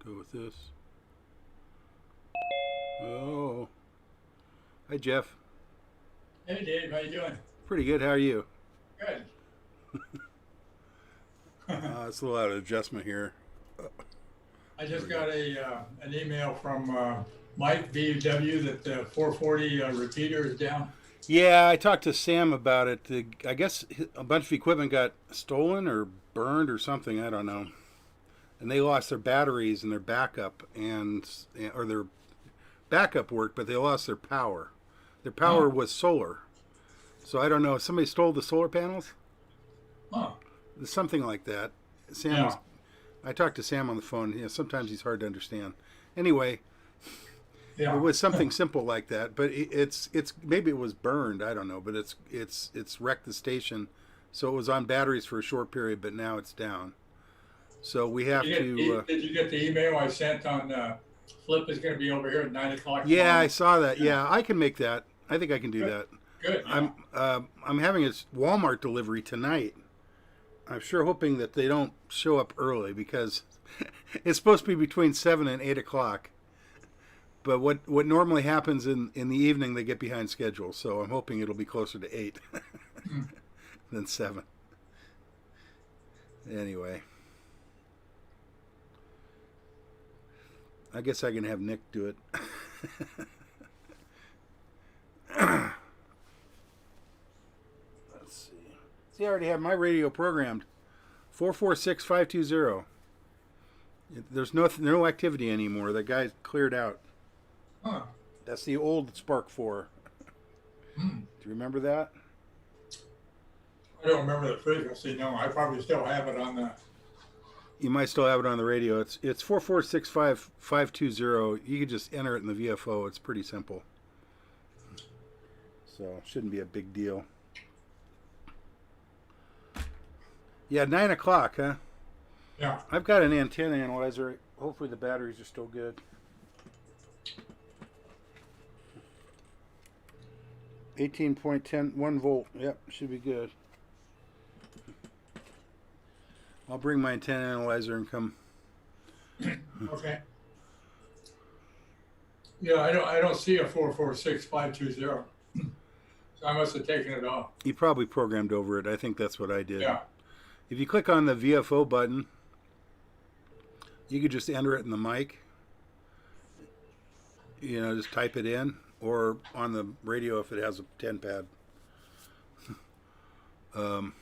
Go with this. Oh. Hi, Jeff. Hey Dave, how you doing? Pretty good. How are you? Good. It's a little out of adjustment here. I There just we go. got an email from Mike VW that the 440 repeater is down. Yeah, I talked to Sam about it. I guess a bunch of equipment got stolen or burned or something. I don't know. And they lost their batteries and their backup or their backup worked, but they lost their power. Their power Huh? was solar. So I don't know. Somebody stole the solar panels? Huh? Something like that. Sam was. Yeah. I talked to Sam on the phone. Sometimes he's hard to understand. Anyway, it Yeah. was something simple like that, but it's maybe it was burned. I don't know, but it's wrecked the station. So it was on batteries for a short period, but now it's down. So we Did have you get to. did you get the email I sent on Flip is going to be over here at 9 o'clock Yeah, I tomorrow? saw that. Yeah. Yeah, I can make that. I think I can do Good. that. Good. Yeah. I'm having a Walmart delivery tonight. I'm sure hoping that they don't show up early because it's supposed to be between 7 and 8 o'clock. But what normally happens in the evening, they get behind schedule. So I'm hoping it'll be closer to 8 Hmm. than 7. Anyway, I guess I can have Nick do it. Let's see. See, I already have my radio programmed. 446520. There's no activity anymore. The guy cleared out. Huh. That's the old SPARC 4. Hmm. Do you remember that? I don't remember the frequency. No, I probably still have it on the. You might still have it on the radio. It's 4465520. You can just enter it in the VFO. It's pretty simple. So it shouldn't be a big deal. Yeah, 9 o'clock, huh? Yeah. I've got an antenna analyzer. Hopefully the batteries are still good. 18.10, 1 volt. Yep, should be good. I'll bring my antenna analyzer and come. Okay. Yeah, I don't see a 446520. So I must have taken it off. You probably programmed over it. I think that's what I did. Yeah. If you click on the VFO button, you could just enter it in the mic. Just type it in, or on the radio if it has a 10 pad. Um,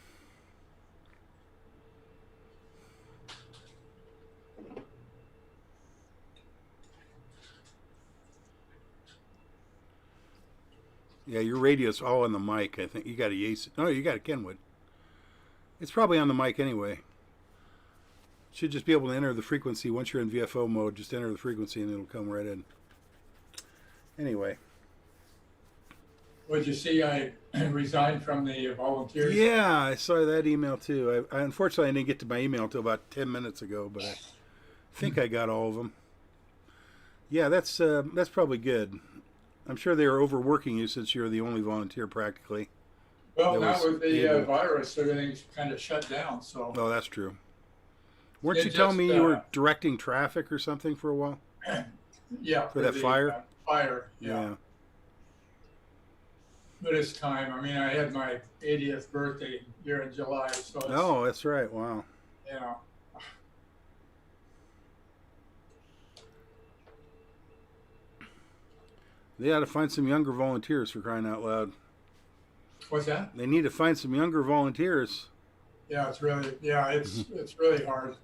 yeah, your radio's all on the mic. I think you got a Yates. No, you got a Kenwood. It's probably on the mic anyway. Should just be able to enter the frequency once you're in VFO mode. Just enter the frequency and it'll come right in. Anyway. Would you see I resigned from the volunteers? Yeah, I saw that email too. I unfortunately I didn't get to my email until about 10 minutes ago, but I think I got all of them. Yeah, that's probably good. I'm sure they are overworking you since you're the only volunteer practically. Well, That now was with the able. virus, everything's kind of shut down. So Oh, that's true. Weren't it you telling just, me you were directing traffic or something for a while? yeah, For that the fire? fire, yeah. Yeah. But it's time. I mean, I had my 80th birthday here in July, so it's, Oh, that's right. Wow. you know, They ought to find some younger volunteers for crying out loud. what's that? They need to find some younger volunteers. Yeah, it's really hard.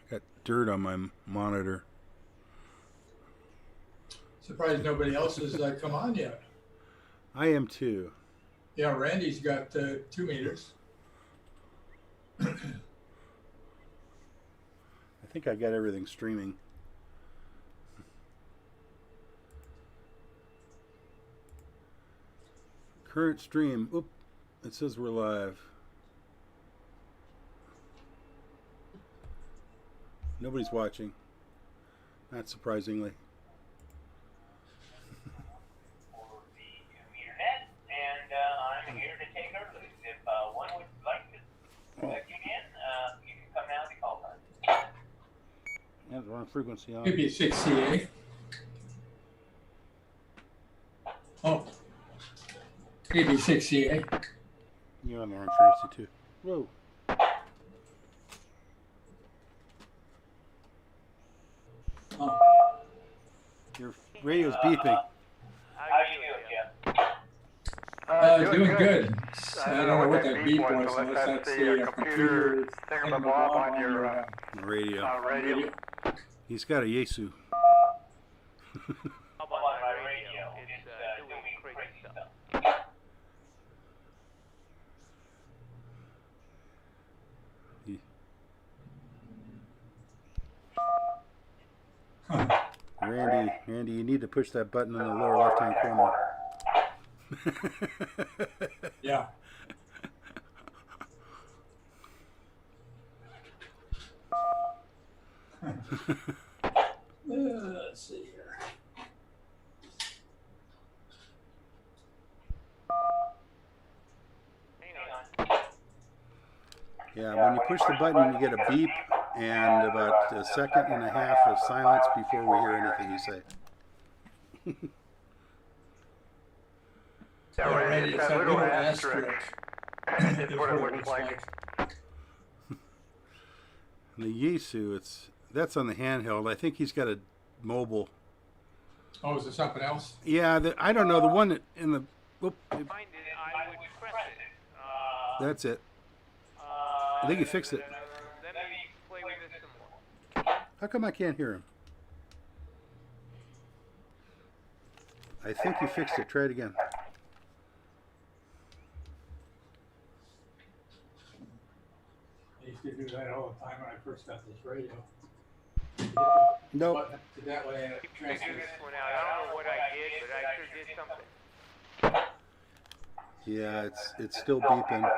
I got dirt on my monitor. Surprised nobody else has come on yet. I am too. Yeah, Randy's got 2 meters. I think I got everything streaming. Current stream. Oop. It says we're live. Nobody's watching. Not surprisingly. For the internet, and I'm here to take our loose. If one would like to Oh. tune in, you can come now to call time. frequency on. Maybe 6CA. Oh. Maybe 6CA. You're on the wrong frequency too. Whoa. Oh. Your radio's beeping. How you doing, Jeff? Doing good. I don't know what that beep was, unless that's the computer thingamabob on your Radio. radio. He's got a Yesu. On my radio. It's doing crazy stuff. Randy, you need to push that button in the lower left-hand corner. Yeah. Let's see here. Yeah, when you push the button, you get a beep and about a second and a half of silence before we hear anything you say. Yeah, right, it's that little asterisk. It's what it looks like. The Yesu, that's on the handheld. I think he's got a mobile. Oh, is there something else? Yeah, I don't know. The one that in the. Whoop, Find it, I would press it. that's it. I think you fixed it. Let me play with it some more. How come I can't hear him? I think you fixed it. Try it again. I used to do that all the time when I first got this radio. Nope. But that way it Figure transmits. this one out. I don't know what I did, but I sure did something. Yeah, it's still beeping.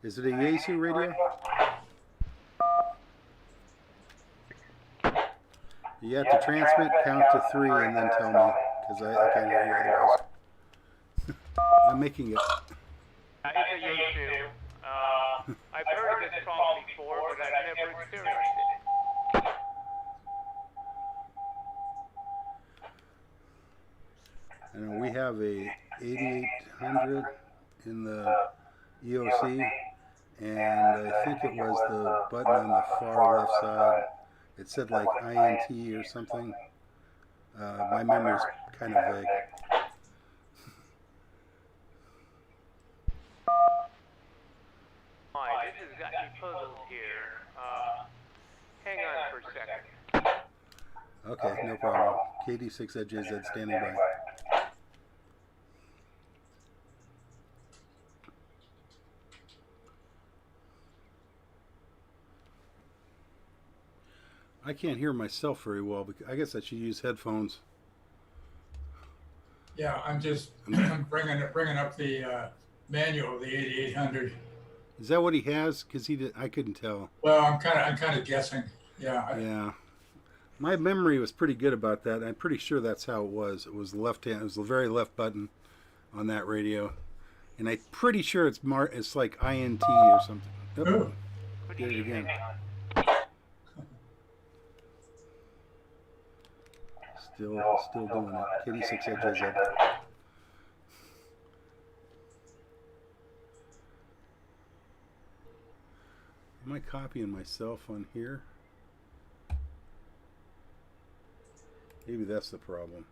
Is it a Yesu radio? You have to transmit, count to 3, and then tell me, because I can't hear you otherwise. I'm making it. It's a Yesu. I've heard of this problem before, but I've never experienced it. I know we have a 8800 in the EOC, and I think it was the button on the far left side. It said like INT or something. My memory's kind of vague. This has got me puzzled here. Hang on for a second. Okay, no problem. KD6ZJZ standing by. I can't hear myself very well. Because I guess I should use headphones. Yeah, I'm just bringing up the manual of the 8800. Is that what he has? Because I couldn't tell. Well, I'm kind of guessing. Yeah. Yeah. My memory was pretty good about that. I'm pretty sure that's how it was. It was the left hand. It was the very left button on that radio, and I'm pretty sure it's like INT or something. Oh, Ooh. did it again. Still doing it. KD6ZJZ. Am I copying myself on here? Maybe that's the problem.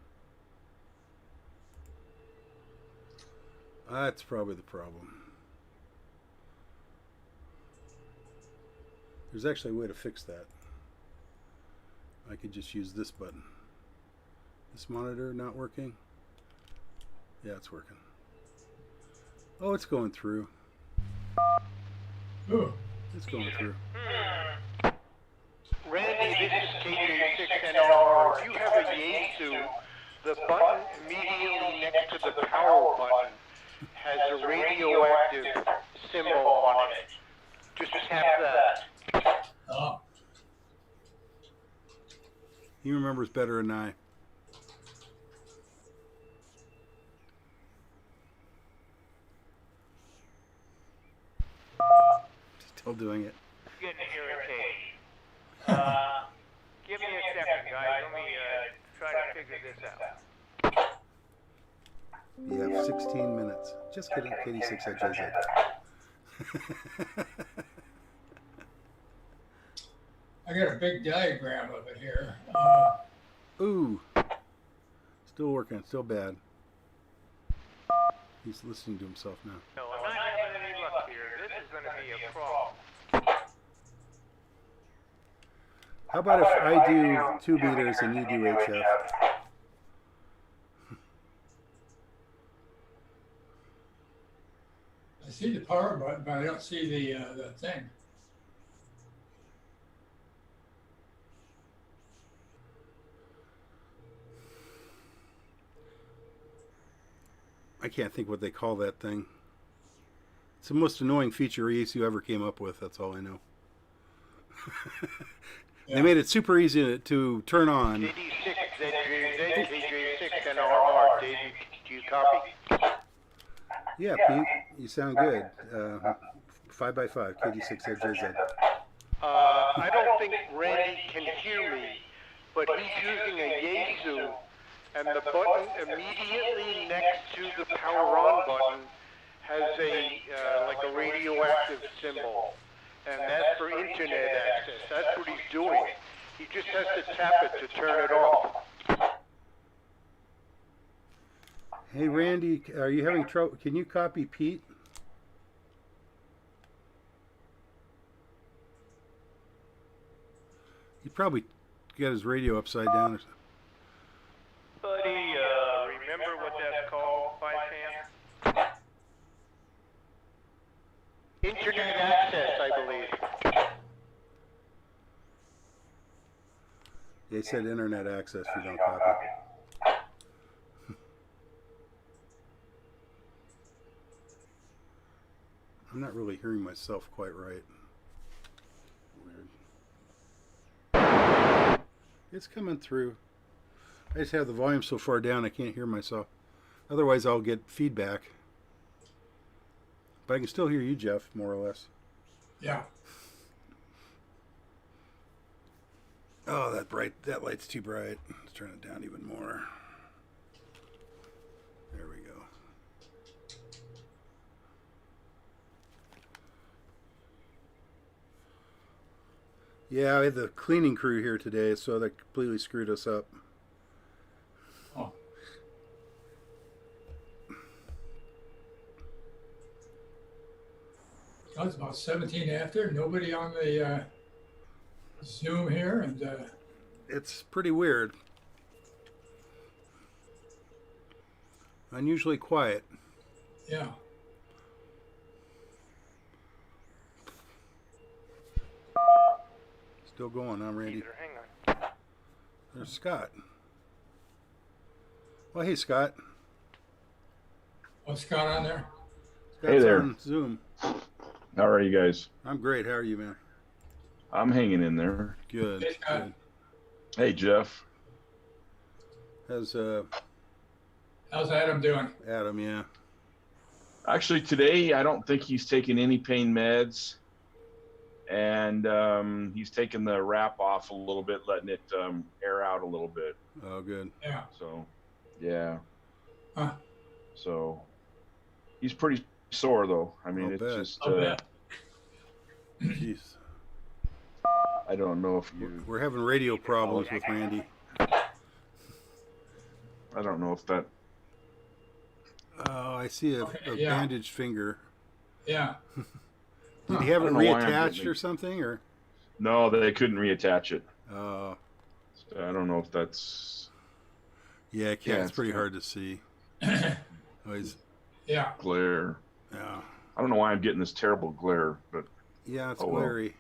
That's probably the problem. There's actually a way to fix that. I could just use this button. This monitor not working? Yeah, it's working. Oh, it's going through. Ooh. It's going through. Randy, this is KJ6NR. If you have a Yesu, the button immediately next to the power button has a radioactive symbol on it. Just tap that. Oh. He remembers better than I. Still doing it. Getting irritated. Give me a second guys. Let me try to figure this out. You have 16 minutes. Just kidding, KD6 at JZ. I got a big diagram of it here. Ooh. Still working, still bad. He's listening to himself now. No, I'm not having any luck here. This is going to be a problem. How about if I do 2 meters and you do HF? I see the power button, but I don't see the thing. I can't think what they call that thing. It's the most annoying feature ESU ever came up with, that's all I know. They made it super easy to turn on. KD6, ZJZ, KJ6, and RR. Dave, do you copy? Yeah, Pete, you sound good. 5x5, KD6 ZJZ. I don't think Randy can hear me, but he's using a Yaesu, and the button immediately next to the power on button has a like a radioactive symbol, and that's for internet access. That's what he's doing. He just has to tap it to turn it off. Hey, Randy, are you having trouble? Can you copy Pete? He probably got his radio upside down or something. Buddy, remember what that's called by chance? Internet access, I believe. They said internet access if you don't copy. I'm not really hearing myself quite right. Weird. It's coming through. I just have the volume so far down I can't hear myself. Otherwise I'll get feedback. But I can still hear you, Jeff, more or less. Yeah. Oh, that light's too bright. Let's turn it down even more. There we go. Yeah, we had the cleaning crew here today, so that completely screwed us up. Oh. It's about 17 after. Nobody on the Zoom here, and It's pretty weird. Unusually quiet. yeah. Still going, huh, Randy? Peter, hang on. There's Scott. Well, hey, Scott. Oh, Scott on there? Scott's Hey there. on Zoom. How are you guys? I'm great. How are you, man? I'm hanging in there. Good. Hey, Scott. Good. Hey, Jeff. How's How's Adam doing? Adam? Yeah. Actually, today I don't think he's taking any pain meds, and he's taking the wrap off a little bit, letting it air out a little bit. Oh, good. Yeah. So, yeah. Huh. So, he's pretty sore though. I mean, I'll it's bet. just I'll bet. Jeez. I don't know if you. We're having radio problems with Randy. I don't know if that. Oh, I see a Yeah. bandaged finger. Yeah. Did he have I it don't know why I'm reattached getting or it. something? Or No, they couldn't reattach it. so I don't know if that's yeah, Yeah, it's it's pretty kinda- hard to see. Oh, Yeah. glare. yeah, I don't know why I'm getting this terrible glare, but yeah, it's Oh, well. blurry.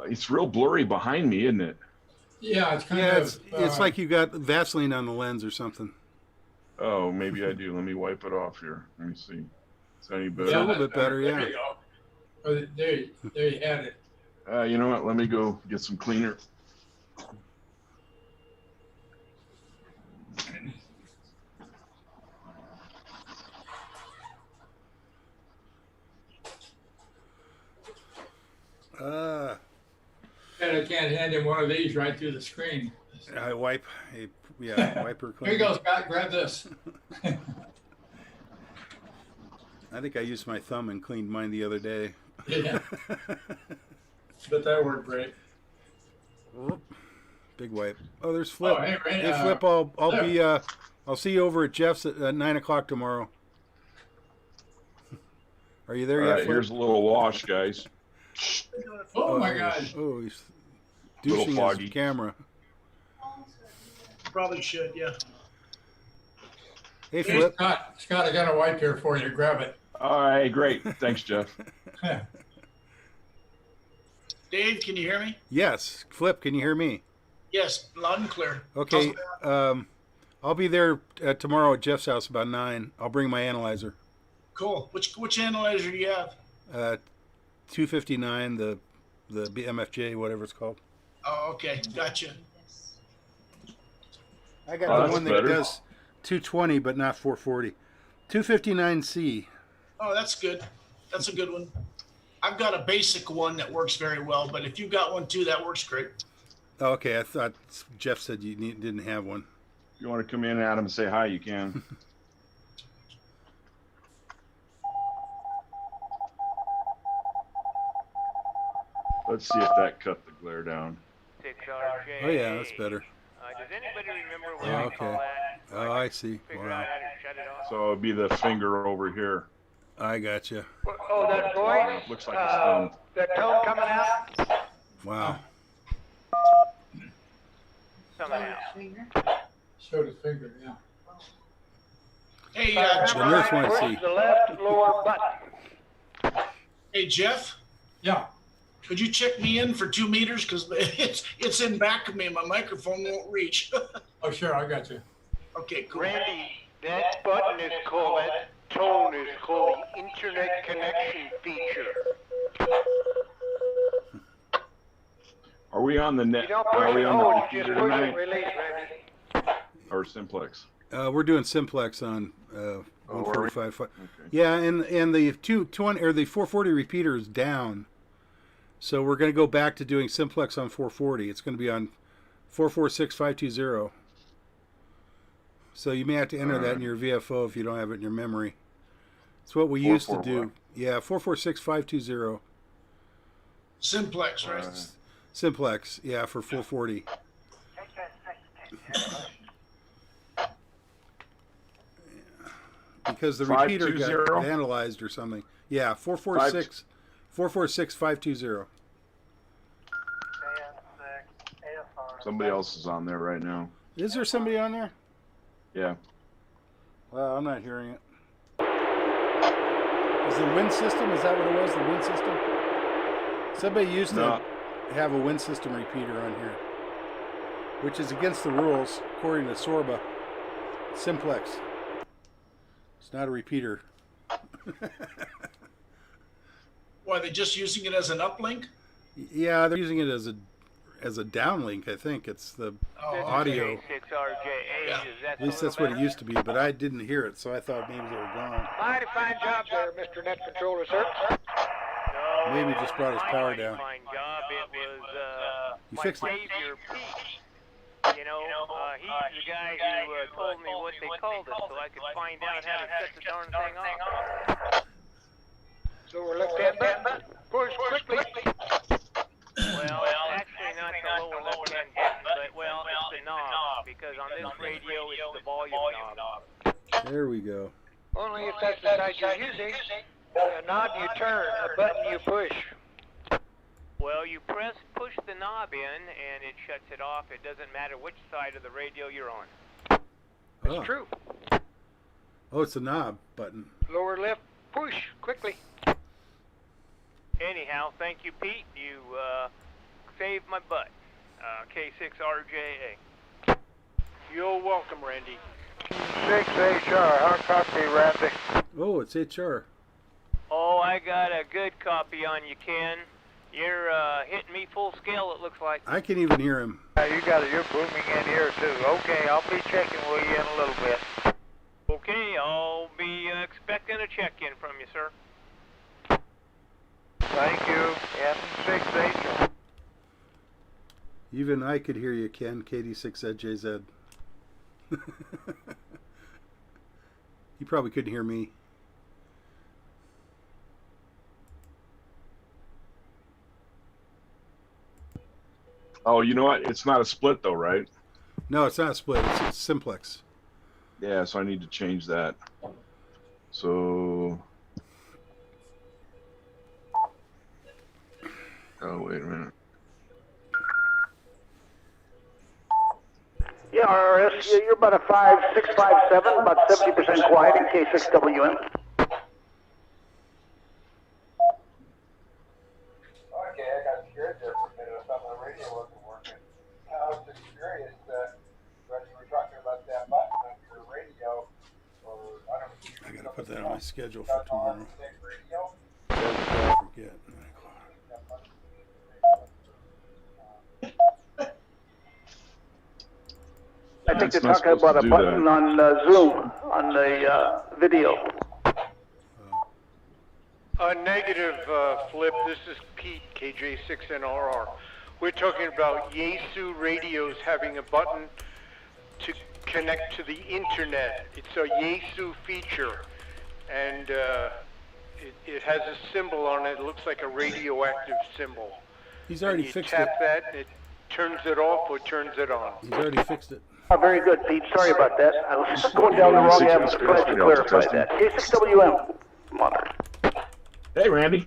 it's real blurry behind me, isn't it? Yeah, it's kind Yeah, of. it's like you got Vaseline on the lens or something. Oh, maybe I do. Let me wipe it off here. Let me see. Is that any It's better? a little bit better, There yeah. you go. Oh, there you had it. You know what? Let me go get some cleaner. And I can't hand him one of these right through the screen. Wiper cleaner. Here you go, Scott. Grab this. I think I used my thumb and cleaned mine the other day. Yeah. But that worked great. Big wipe. Oh, there's Flip. Oh, hey, Randy, Hey, Flip. I'll see you over at Jeff's at 9 o'clock tomorrow. Are you there All yet, right, Flip? here's a little wash, guys. Oh my God. Oh, he's Little douching foggy. his camera. Probably should, yeah. Hey, Hey, Flip. Scott, I got a wipe here for you. Grab it. All right, great. Thanks, Jeff. Dave, can you hear me? Yes, Flip. Can you hear me? Yes, loud and clear. Okay. I'll be there tomorrow at Jeff's house about 9. I'll bring my analyzer. Cool. Which analyzer do you have? 259, the MFJ, whatever it's called. Oh, okay, gotcha. I got Oh, the that's one that better. does 220, but not 440. 259C. Oh, that's good. That's a good one. I've got a basic one that works very well, but if you got one too, that works great. Oh, okay, I thought Jeff said you didn't have one. If you want to come in, Adam, and say hi, you can. Let's see if that cut the glare down. 6RJ. Oh, yeah, that's better. Does anybody remember what Oh, I call okay. that? Oh, I see. Figure Wow. out how to shut it off. So it'll be the finger over here. I gotcha. Oh, that voice? Looks like it's done. The tone coming out? Wow. Somehow. Showed his finger, yeah. Hey, The nurse wants to Push see. the left lower button. hey, Jeff, Yeah. could you check me in for 2 meters? Because it's in back of me and my microphone won't reach. Oh, sure. I got you. Okay, cool. Randy, that button is called, that tone is called the Internet Connection feature. Are we on the net? You don't Are push we and on the hold, you computer just push tonight? and release, Randy. Or simplex? We're doing simplex on are we? 145. Okay. Yeah, and the 220 or the 440 repeater is down. So we're going to go back to doing simplex on 440. It's going to be on 446520. So you may have to enter that in your VFO if you don't have it in your memory. It's what we used to do. what? Yeah, 446520. Simplex, right? Simplex, yeah, for 440. Because the repeater got 520? vandalized or something. Yeah, 446520. Somebody else is on there right now. Is there somebody on there? Yeah. Well, I'm not hearing it. Is the wind system? Is that what it was? The wind system? Somebody used No. to have a wind system repeater on here, which is against the rules according to Sorba. Simplex. It's not a repeater. Why, are they just using it as an uplink? Yeah, they're using it as a downlink. I think it's the audio. 6RJA. Yeah. Is that At least a that's little what it used to be, but I didn't hear it, so I thought maybe they were gone. Mighty fine job there, Mr. Net Controller, sir. No, Maybe he just brought his power mighty down. Fine job. It was You my fixed it. savior, Pete. You know, he's the guy who told me what they called it, so I could find out how to shut the darn thing off. So we're left hand button. Push quickly. Well, actually not the lower left-hand button, but well, it's the knob, because on this radio it's the volume knob. There we go. Only if that's the side you're using. A knob you turn, a button you push. Well, you push the knob in, and it shuts it off. It doesn't matter which side of the radio you're on. Oh. It's true. Oh, it's a knob button. Lower left, push quickly. Anyhow, thank you, Pete. You saved my butt. K6RJA. You're welcome, Randy. 6HR, hard copy, Randy. Oh, it's HR. Oh, I got a good copy on you, Ken. You're hitting me full scale, it looks like. I can even hear him. You got it, you're booming in here too. Okay, I'll be checking with you in a little bit. Okay, I'll be expecting a check-in from you, sir. Thank you. N6HR. Even I could hear you, Ken. KD6ZJZ. You probably couldn't hear me. Oh, you know what? It's not a split though, right? No, it's not a split. It's simplex. Yeah, so I need to change that. So, oh wait a minute. Yeah, RRS, you're about a 5657, about 70% quiet in K6WN. Okay, I got scared there for a minute. I thought my radio wasn't working. I was just curious when you were talking about that button on your radio, or I don't know. I gotta put that on my schedule for tomorrow. Radio? I forget. 9 o'clock. I think they're It's not talking about a supposed to do button on Zoom, on the video. Negative, Flip. This is Pete, KJ6NRR. We're talking about Yaesu radios having a button to connect to the internet. It's a Yaesu feature, and it has a symbol on it. It looks like a radioactive symbol. He's already You fixed it. tap that, and it turns it off or turns it on. He's already fixed it. Oh, very good, Pete. Sorry about that. I was going down the wrong avenue. Glad you clarified that. K6WM. Monitor. Hey, Randy.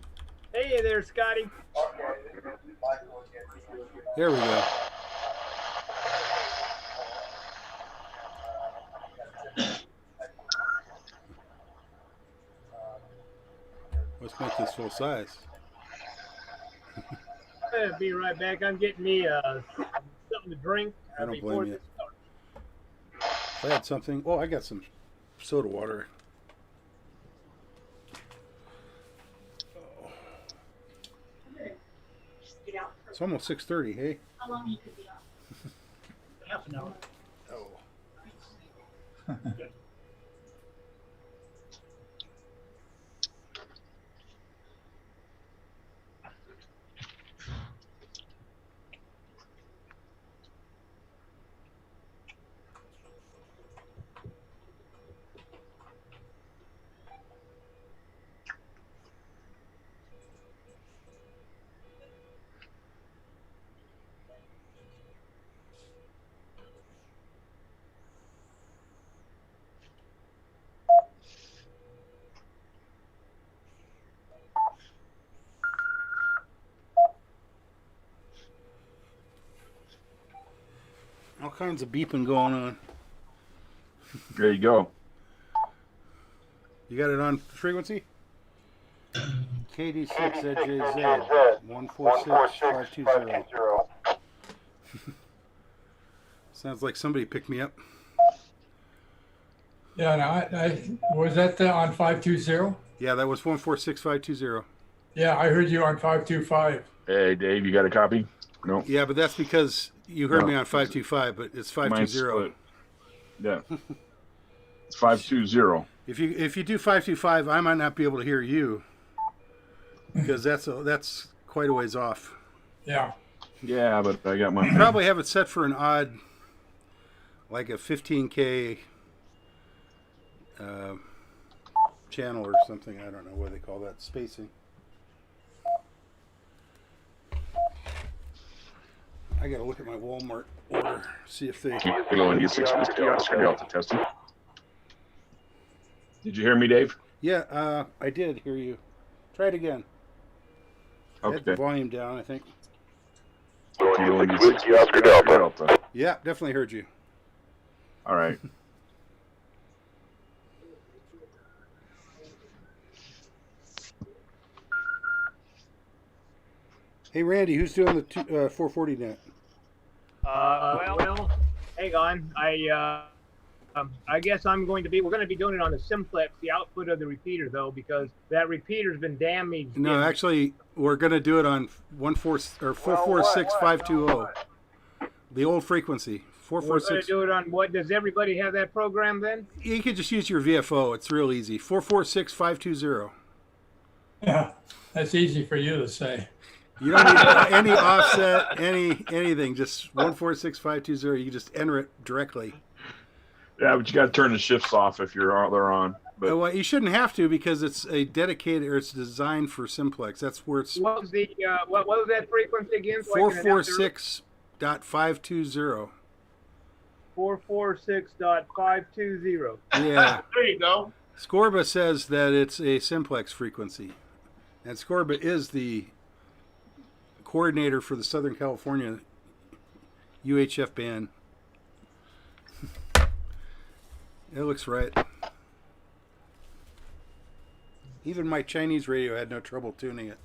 Hey there, Scotty. There we go. Let's make this full size. I'll be right back. I'm getting me something to drink. I don't before blame you. this starts. If I had something. Oh, I got some soda water. It's almost 6:30. Hey. How long you could be off? Half an hour. Oh. All kinds of beeping going on. There you go. You got it on frequency? KD6ZJZ 146520. Sounds like somebody picked me up. Yeah, no, I was that on 520? Yeah, that was 146520. Yeah, I heard you on 525. Hey, Dave, you got a copy? No. Yeah, but that's because you heard No. me on 525, but it's Mine's 520. split. Yeah. It's 520. If you do 525, I might not be able to hear you because that's quite a ways off. Yeah. Yeah, but I got my. Probably have it set for an odd, like a 15K channel or something. I don't know what they call that spacing. I gotta look at my Walmart order, see if they. Delta testing. Did you hear me, Dave? Yeah, I did hear you. Try it again. I had the Okay. volume down, I think. Delta. Yeah, definitely heard you. All right. Hey, Randy, who's doing the 440 net? Well, hang on. I guess we're going to be doing it on the simplex, the output of the repeater, though, because that repeater's been damaged. No, actually, we're going to do it on 446520. The old frequency. We're going to 446. do it on what? Does everybody have that program then? You can just use your VFO. It's real easy. 446520. Yeah, that's easy for you to say. You don't need any offset, anything. Just 146520. You can just enter it directly. Yeah, but you got to turn the shifts off if they're on. But Well, you shouldn't have to because it's a dedicated, or it's designed for simplex. That's where it's What was the what was that frequency again? So I can announce it? 446.520. 446.520. Yeah. There you go. Scorba says that it's a simplex frequency. And Scorba is the coordinator for the Southern California UHF band. It looks right. Even my Chinese radio had no trouble tuning it.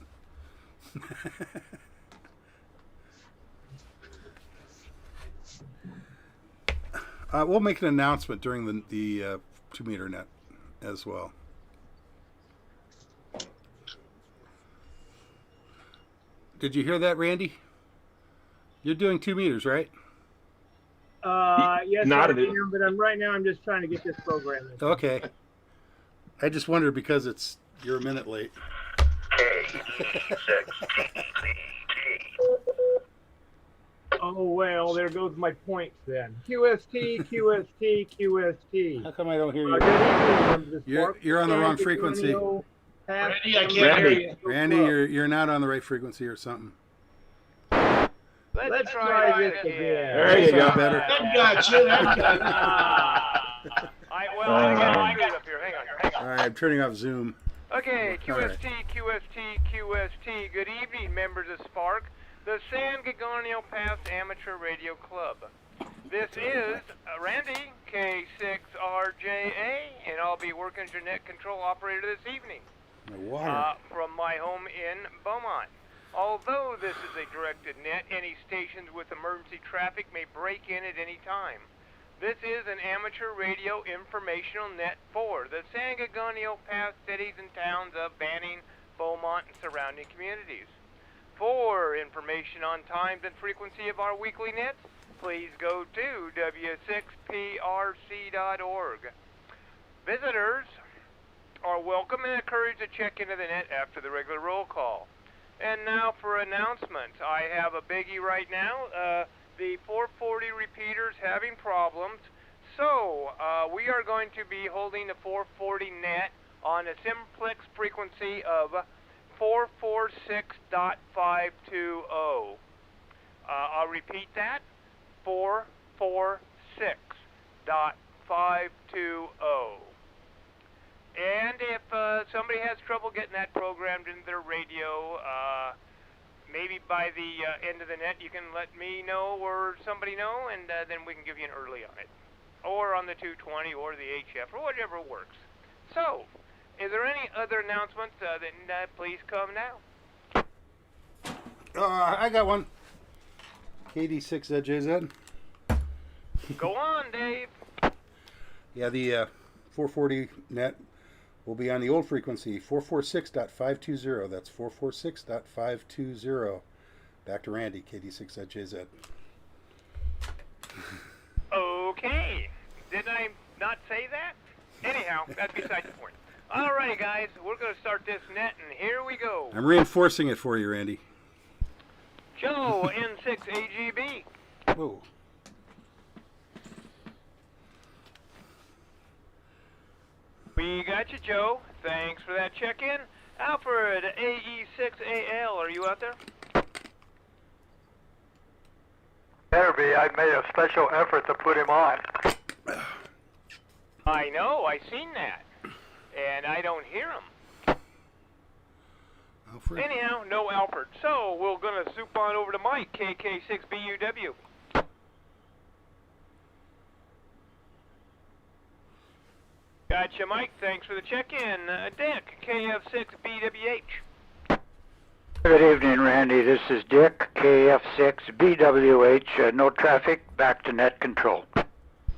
We'll make an announcement during the 2-meter net as well. Did you hear that, Randy? You're doing 2 meters, right? Yes, Not I it. am, but right now I'm just trying to get this program in. Okay. I just wondered because you're a minute late. Oh, well, there goes my points then. QST, QST, QST. How come I don't hear you? Good evening, members of You're- SPARC. you're on the wrong San frequency. Antonio, past Randy, I can't hear you. Randy, you're not on the right frequency or something. Let's try this again. There you go. Better. That got you. That got you. I got up here. Hang on. All right, I'm turning off Zoom. Okay, All right. QST. Good evening, members of SPARC, the San Gorgonio Pass Amateur Radio Club. This is Randy, K6RJA, and I'll be working as your net control operator this evening My water. from my home in Beaumont. Although this is a directed net, any stations with emergency traffic may break in at any time. This is an amateur radio informational net for the San Gorgonio Pass cities and towns of Banning, Beaumont, and surrounding communities. For information on times and frequency of our weekly nets, please go to w6prc.org. Visitors are welcome and encouraged to check into the net after the regular roll call. And now for announcements. I have a biggie right now. The 440 repeater's having problems. So, we are going to be holding the 440 net on a simplex frequency of 446.520. I'll repeat that. 446.520. And if somebody has trouble getting that programmed into their radio, maybe by the end of the net you can let me know or somebody know, and then we can give you an early on it. Or on the 220 or the HF, or whatever works. So, is there any other announcements? Then please come now. I got one. KD6JZ. Go on, Dave. Yeah, the 440 net will be on the old frequency, 446.520. That's 446.520. Back to Randy, KD6JZ. Okay. Didn't I not say that? Anyhow, that's beside the point. Alrighty, guys, we're going to start this net, and here we go. I'm reinforcing it for you, Randy. Joe, N6AGB. Whoa. We got you, Joe. Thanks for that check-in. Alfred, AE6AL, are you out there? Better be. I made a special effort to put him on. I know, I seen that. And I don't hear him. Alfred. Anyhow, no Alfred. So, we're going to zoop on over to Mike, KK6BUW. Gotcha, Mike. Thanks for the check-in. Dick, KF6BWH. Good evening, Randy. This is Dick, KF6BWH. No traffic, back to net control.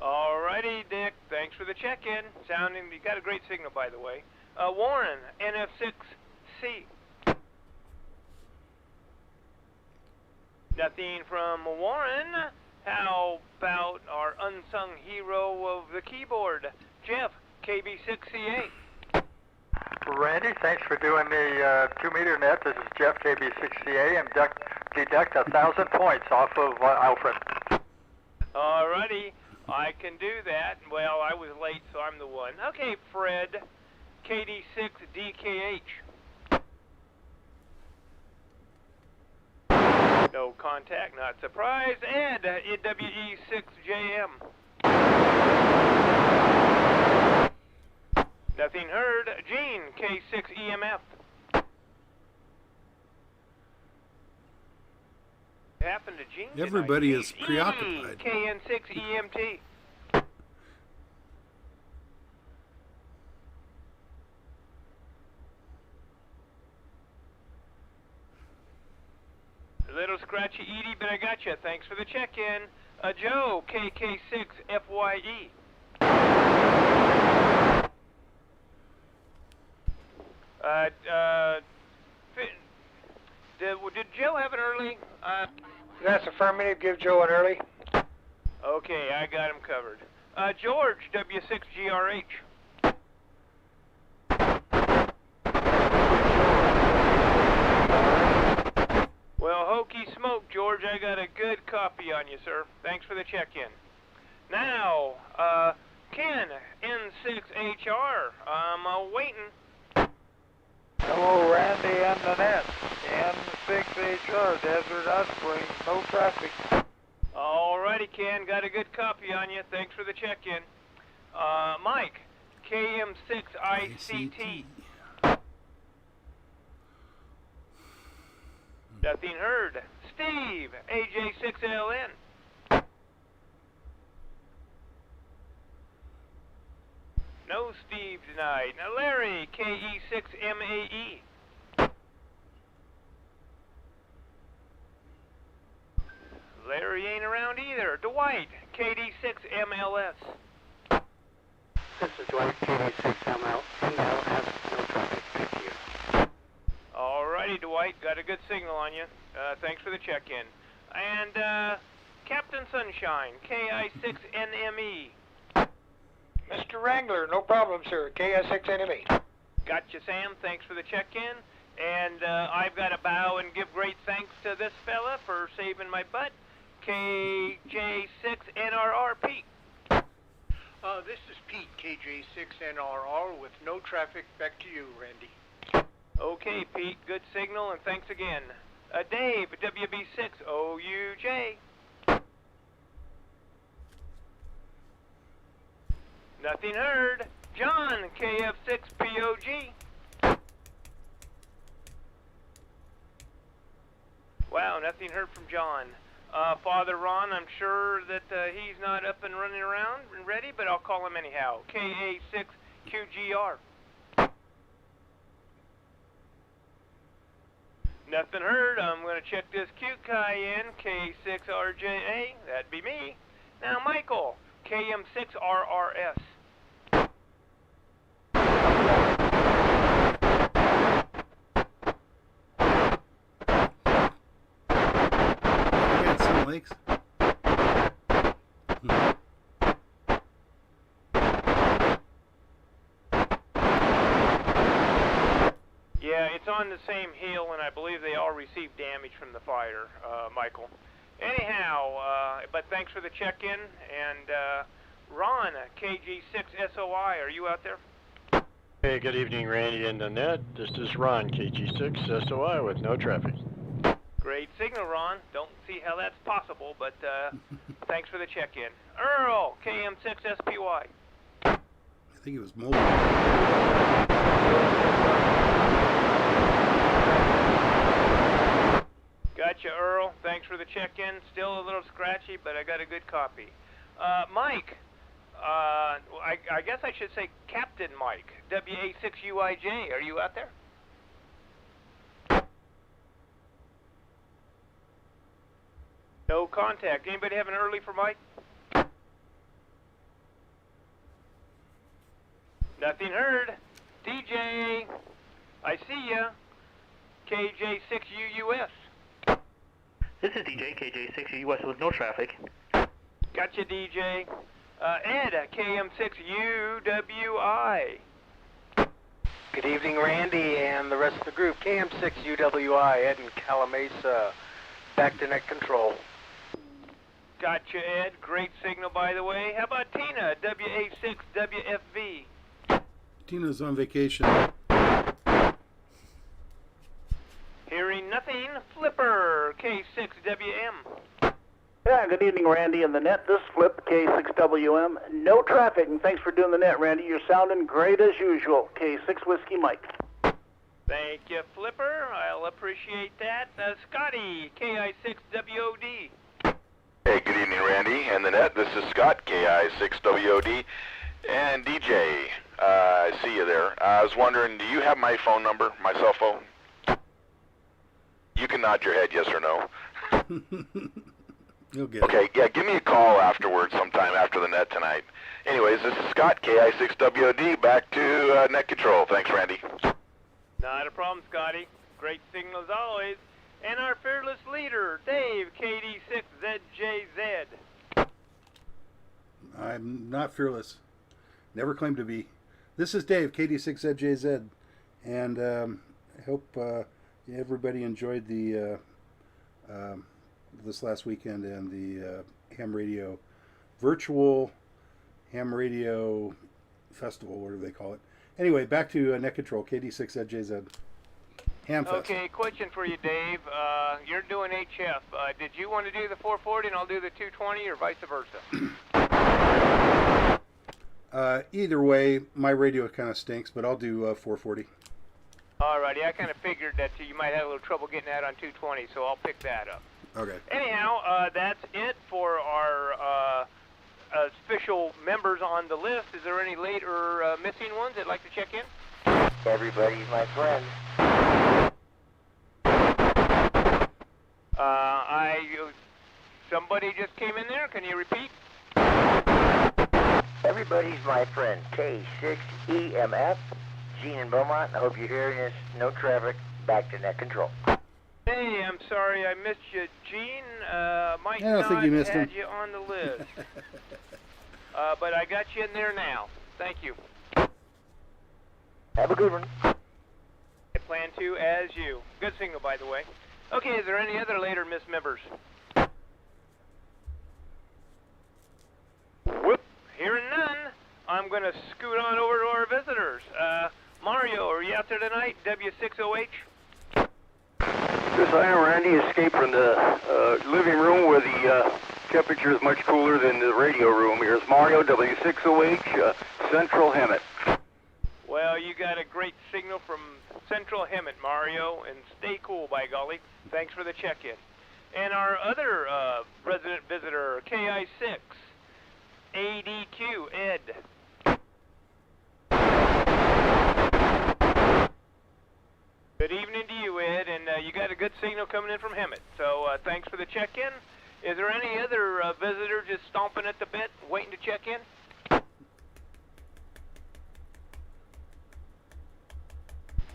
Alrighty, Dick. Thanks for the check-in. You got a great signal, by the way. Warren, NF6C. Nothing from Warren. How about our unsung hero of the keyboard, Jeff, KB6CA? Randy, thanks for doing the 2-meter net. This is Jeff, KB6CA, and deduct 1,000 points off of Alfred. Alrighty, I can do that. Well, I was late, so I'm the one. Okay, Fred, KD6DKH. No contact, not surprised. Ed, EWE6JM. Nothing heard. Gene, K6EMF. Happened to Gene tonight? Everybody is E, preoccupied. KN6EMT. A little scratchy Edie, but I got you. Thanks for the check-in. Joe, KK6FYE. Did Joe have an early? That's affirmative. Give Joe an early. Okay, I got him covered. George, W6GRH. Well, hokey smoke, George. I got a good copy on you, sir. Thanks for the check-in. Now, Ken, N6HR. I'm waiting. Hello, Randy and Nanette. N6HR, Desert Hot Springs, no traffic. Alrighty, Ken. Got a good copy on you. Thanks for the check-in. Mike, KM6ICT. Nothing heard. Steve, AJ6LN. No Steve tonight. Now Larry, KE6MAE. Larry ain't around either. Dwight, KD6MLS. This is Dwight, KD6ML. has no traffic. Thank you. Alrighty, Dwight. Got a good signal on you. Thanks for the check-in. And, Captain Sunshine, KI6NME. Mr. Wrangler, no problem, sir. KS6NME. Gotcha, Sam. Thanks for the check-in. And I've got to bow and give great thanks to this fella for saving my butt. KJ6NRR Pete. This is Pete, KJ6NRR, with no traffic. Back to you, Randy. Okay, Pete. Good signal, and thanks again. Dave, WB6OUJ. Nothing heard. John, KF6POG. Wow, nothing heard from John. Father Ron, I'm sure that he's not up and running around and ready, but I'll call him anyhow. KA6QGR. Nothing heard. I'm going to check this cute guy in. K6RJA. That'd be me. Now, Michael, KM6RRS. Lakes. Yeah, it's on the same hill, and I believe they all received damage from the fire, Michael. Anyhow, but thanks for the check-in, and Ron, KG6SOI, are you out there? Hey, good evening, Randy and Nanette. This is Ron, KG6SOI with no traffic. Great signal, Ron. Don't see how that's possible, but thanks for the check-in. Earl, KM6SPY. I think it was mobile. Gotcha, Earl. Thanks for the check-in. Still a little scratchy, but I got a good copy. Mike, I guess I should say Captain Mike, WA6UIJ. Are you out there? No contact. Anybody have an early for Mike? Nothing heard. DJ, I see ya. KJ6UUS. This is DJ, KJ6US with no traffic. Gotcha, DJ. Ed, KM6UWI. Good evening, Randy and the rest of the group. KM6UWI, Ed in Calamasa. Back to net control. Gotcha, Ed. Great signal, by the way. How about Tina, WA6WFV? Tina's on vacation. Hearing nothing. Flipper, K6WM. Yeah, good evening, Randy and the net. This is Flip, K6WM. No traffic, and thanks for doing the net, Randy. You're sounding great as usual. K6 Whiskey Mike. Thank you, Flipper. I'll appreciate that. Scotty, KI6WOD. Hey, good evening, Randy and the net. This is Scott, KI6WOD. And DJ, I see you there. I was wondering, do you have my phone number, my cell phone? You can nod your head yes or no. You'll get Okay, yeah, give me a call afterwards sometime after the net tonight. Anyways, this is Scott, KI6WOD, back to net control. Thanks, Randy. Not a problem, Scotty. Great signal as always. And our fearless leader, Dave, KD6ZJZ. I'm not fearless. Never claimed to be. This is Dave, KD6ZJZ. And I hope everybody enjoyed the this last weekend and the ham radio, virtual ham radio festival, whatever they call it. Anyway, back to net control, KD6ZJZ. Ham fest. Okay, question for you, Dave. You're doing HF. Did you want to do the 440 and I'll do the 220 or vice versa? Either way, my radio kind of stinks, but I'll do 440. Alrighty, I kind of figured that you might have a little trouble getting that on 220, so I'll pick that up. Okay. Anyhow, that's it for our official members on the list. Is there any late or missing ones that'd like to check in? Everybody's my friend. Somebody just came in there. Can you repeat? Everybody's my friend. K6EMF. Gene in Beaumont. I hope you're hearing this. No traffic. Back to net control. Hey, I'm sorry I missed you, Gene. Might I don't not think you missed had him. you on the list. But I got you in there now. Thank you. Have a good one. I plan to, as you. Good signal, by the way. Okay, is there any other late or missed members? Whoop, hearing none. I'm going to scoot on over to our visitors. Mario, are you out there tonight? W6OH? Yes, I am, Randy. Escaped from the living room where the temperature is much cooler than the radio room. Here's Mario, W6OH, Central Hemet. Well, you got a great signal from Central Hemet, Mario, and stay cool, by golly. Thanks for the check-in. And our other resident visitor, KI6, ADQ, Ed. Good evening to you, Ed, and you got a good signal coming in from Hemet. So thanks for the check-in. Is there any other visitor just stomping at the bit, waiting to check in?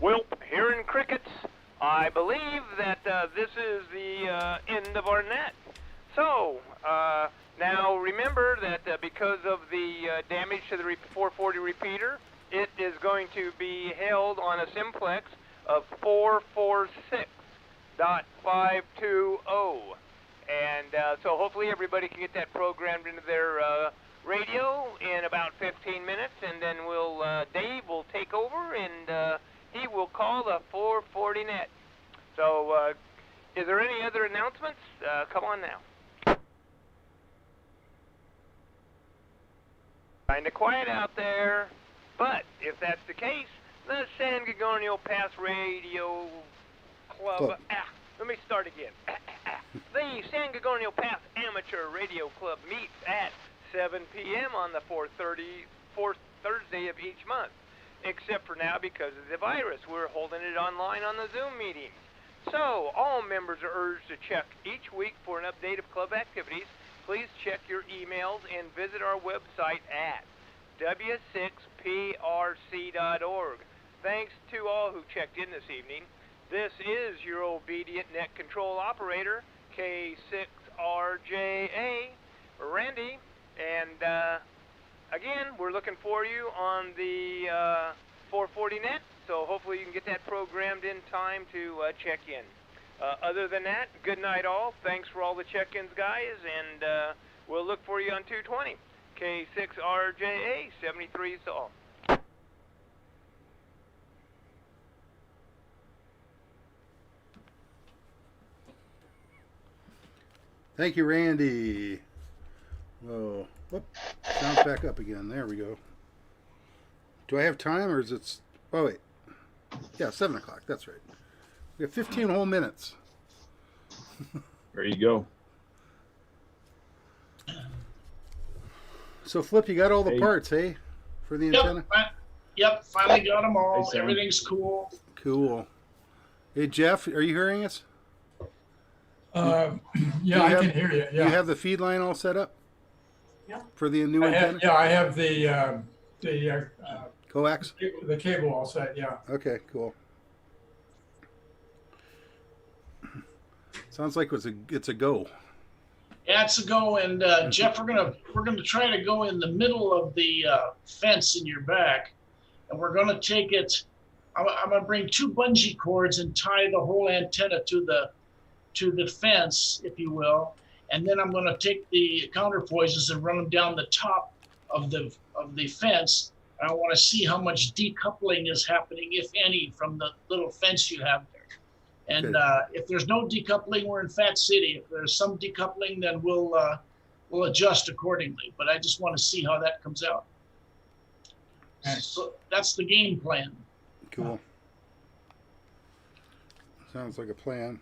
Well, hearing crickets, I believe that this is the end of our net. So, now remember that because of the damage to the 440 repeater, it is going to be held on a simplex of 446.520. And so hopefully everybody can get that programmed into their radio in about 15 minutes, and then Dave will take over and he will call the 440 net. So, is there any other announcements? Come on now. Kind of quiet out there, but if that's the case, the San Gorgonio Pass Radio Club. Let me start again. The San Gorgonio Pass Amateur Radio Club meets at 7 p.m. on the fourth Thursday of each month. Except for now, because of the virus, we're holding it online on the Zoom meetings. So, all members are urged to check each week for an update of club activities. Please check your emails and visit our website at w6prc.org. Thanks to all who checked in this evening. This is your obedient net control operator, K6RJA, Randy, and again, we're looking for you on the 440 net, so hopefully you can get that programmed in time to check in. Other than that, good night all. Thanks for all the check-ins, guys, and we'll look for you on 220. K6RJA 73 Sol. Thank you, Randy. Whoa. Whoop. Sounds back up again. There we go. Do I have time, or is it... Oh, wait. Yeah, 7 o'clock. That's right. We have 15 whole minutes. There you go. So, Flip, you got all the Hey. parts, hey? For the antenna? Yep, finally got them all. Hey, Sam. Everything's cool. Cool. Hey, Jeff, are you hearing us? Yeah, I can hear you. Do Yeah. you have the feed line all set up? For the new antenna? I have the coax? The cable all set, yeah. Okay, cool. Sounds like it's a go. Yeah, it's a go. And Jeff, we're gonna try to go in the middle of the fence in your back, and we're gonna take it. I'm gonna bring 2 bungee cords and tie the whole antenna to the fence, if you will, and then I'm gonna take the counterpoises and run them down the top of the fence. And I want to see how much decoupling is happening, if any, from the little fence you have there. And if there's no decoupling, we're in Fat City. If there's some decoupling, then we'll adjust accordingly. But I just want to see how that comes out. So that's the game plan. Cool. Sounds like a plan.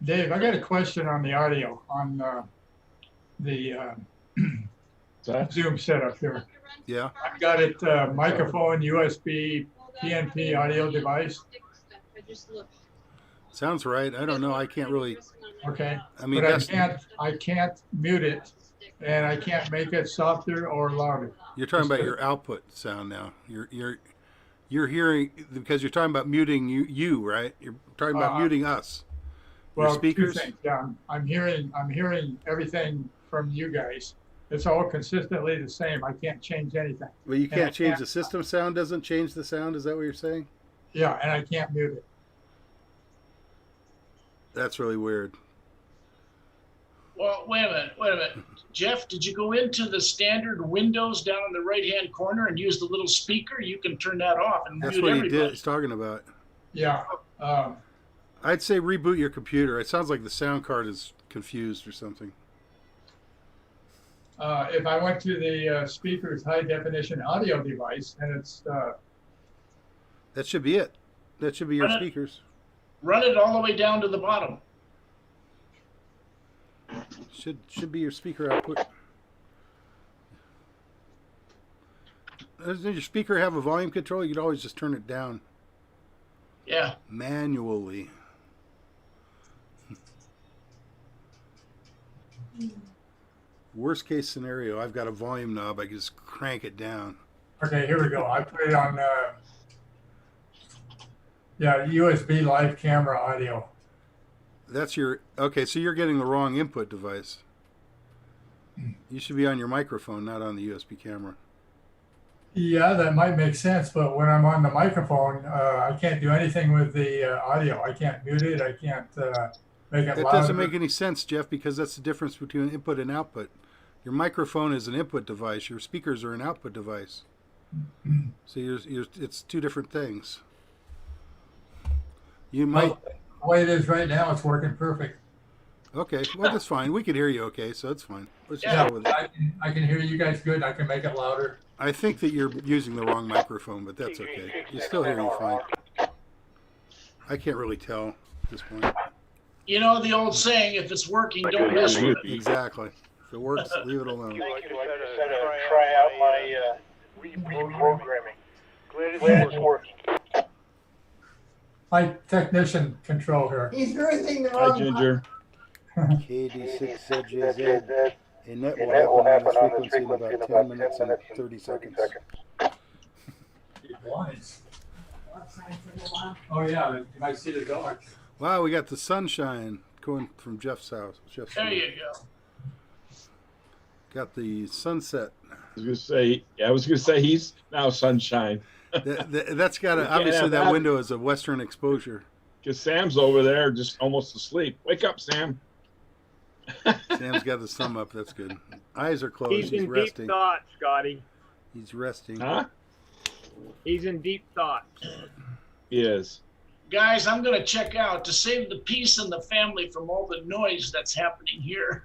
Dave, I got a question on the audio on the Zoom setup here. Yeah. I've got it microphone, USB, PNP audio device. Sounds right. I don't know. I can't really. Okay. I mean, but I can't mute it, and I can't make it softer or louder. You're talking about your output sound now. You're hearing, because you're talking about muting you, right? You're talking about muting us. Your Well, speakers. 2 things. Yeah, I'm hearing everything from you guys. It's all consistently the same. I can't change anything. Well, you can't change the system sound. Doesn't change the sound. Is that what you're saying? Yeah, and I can't mute it. That's really weird. Well, wait a minute. Jeff, did you go into the standard windows down in the right-hand corner and use the little speaker? You can turn that off and That's mute what everybody. he's talking about. Yeah. I'd say reboot your computer. It sounds like the sound card is confused or something. If I went to the speaker's high definition audio device, and it's That should be it. That should be your speakers. Run it all the way down to the bottom. Should be your speaker output. Doesn't your speaker have a volume control? You could always just turn it down. Yeah. Manually. Worst case scenario, I've got a volume knob. I can just crank it down. okay. Here we go. I put it on. USB live camera audio. That's your... Okay, so you're getting the wrong input device. You should be on your microphone, not on the USB camera. Yeah, that might make sense, but when I'm on the microphone, I can't do anything with the audio. I can't mute it. I can't make it That louder. doesn't make any sense, Jeff, because that's the difference between input and output. Your microphone is an input device. Your speakers are an output device. So it's 2 different things. You might... Well, the way it is right now, it's working perfect. Okay, well, that's fine. We can hear you okay, so that's fine. Let's just go with it. I can hear you guys good. I can make it louder. I think that you're using the wrong microphone, but that's okay. You still hear you fine. I can't really tell at this point. You know the old saying, if it's working, don't mess with it. Exactly. If it works, leave it alone. Thank you. I just had to try out my reprogramming. Glad it's working. My technician control here. He's pressing the Hi, wrong Ginger. KD6ZJZ. A net will happen on this frequency in about 10 minutes and 30 seconds. Wise. Oh yeah, you might see the dog. Wow, we got the sunshine going from Jeff's house. There you go. Got the sunset. I was gonna say he's now sunshine. That's got to, obviously that window is a western exposure. Because Sam's over there just almost asleep. Wake up, Sam. Sam's got his thumb up. That's good. Eyes are closed. He's in resting. deep thought, Scotty. He's resting. Huh? He's in deep thought. He is. Guys, I'm going to check out to save the peace and the family from all the noise that's happening here.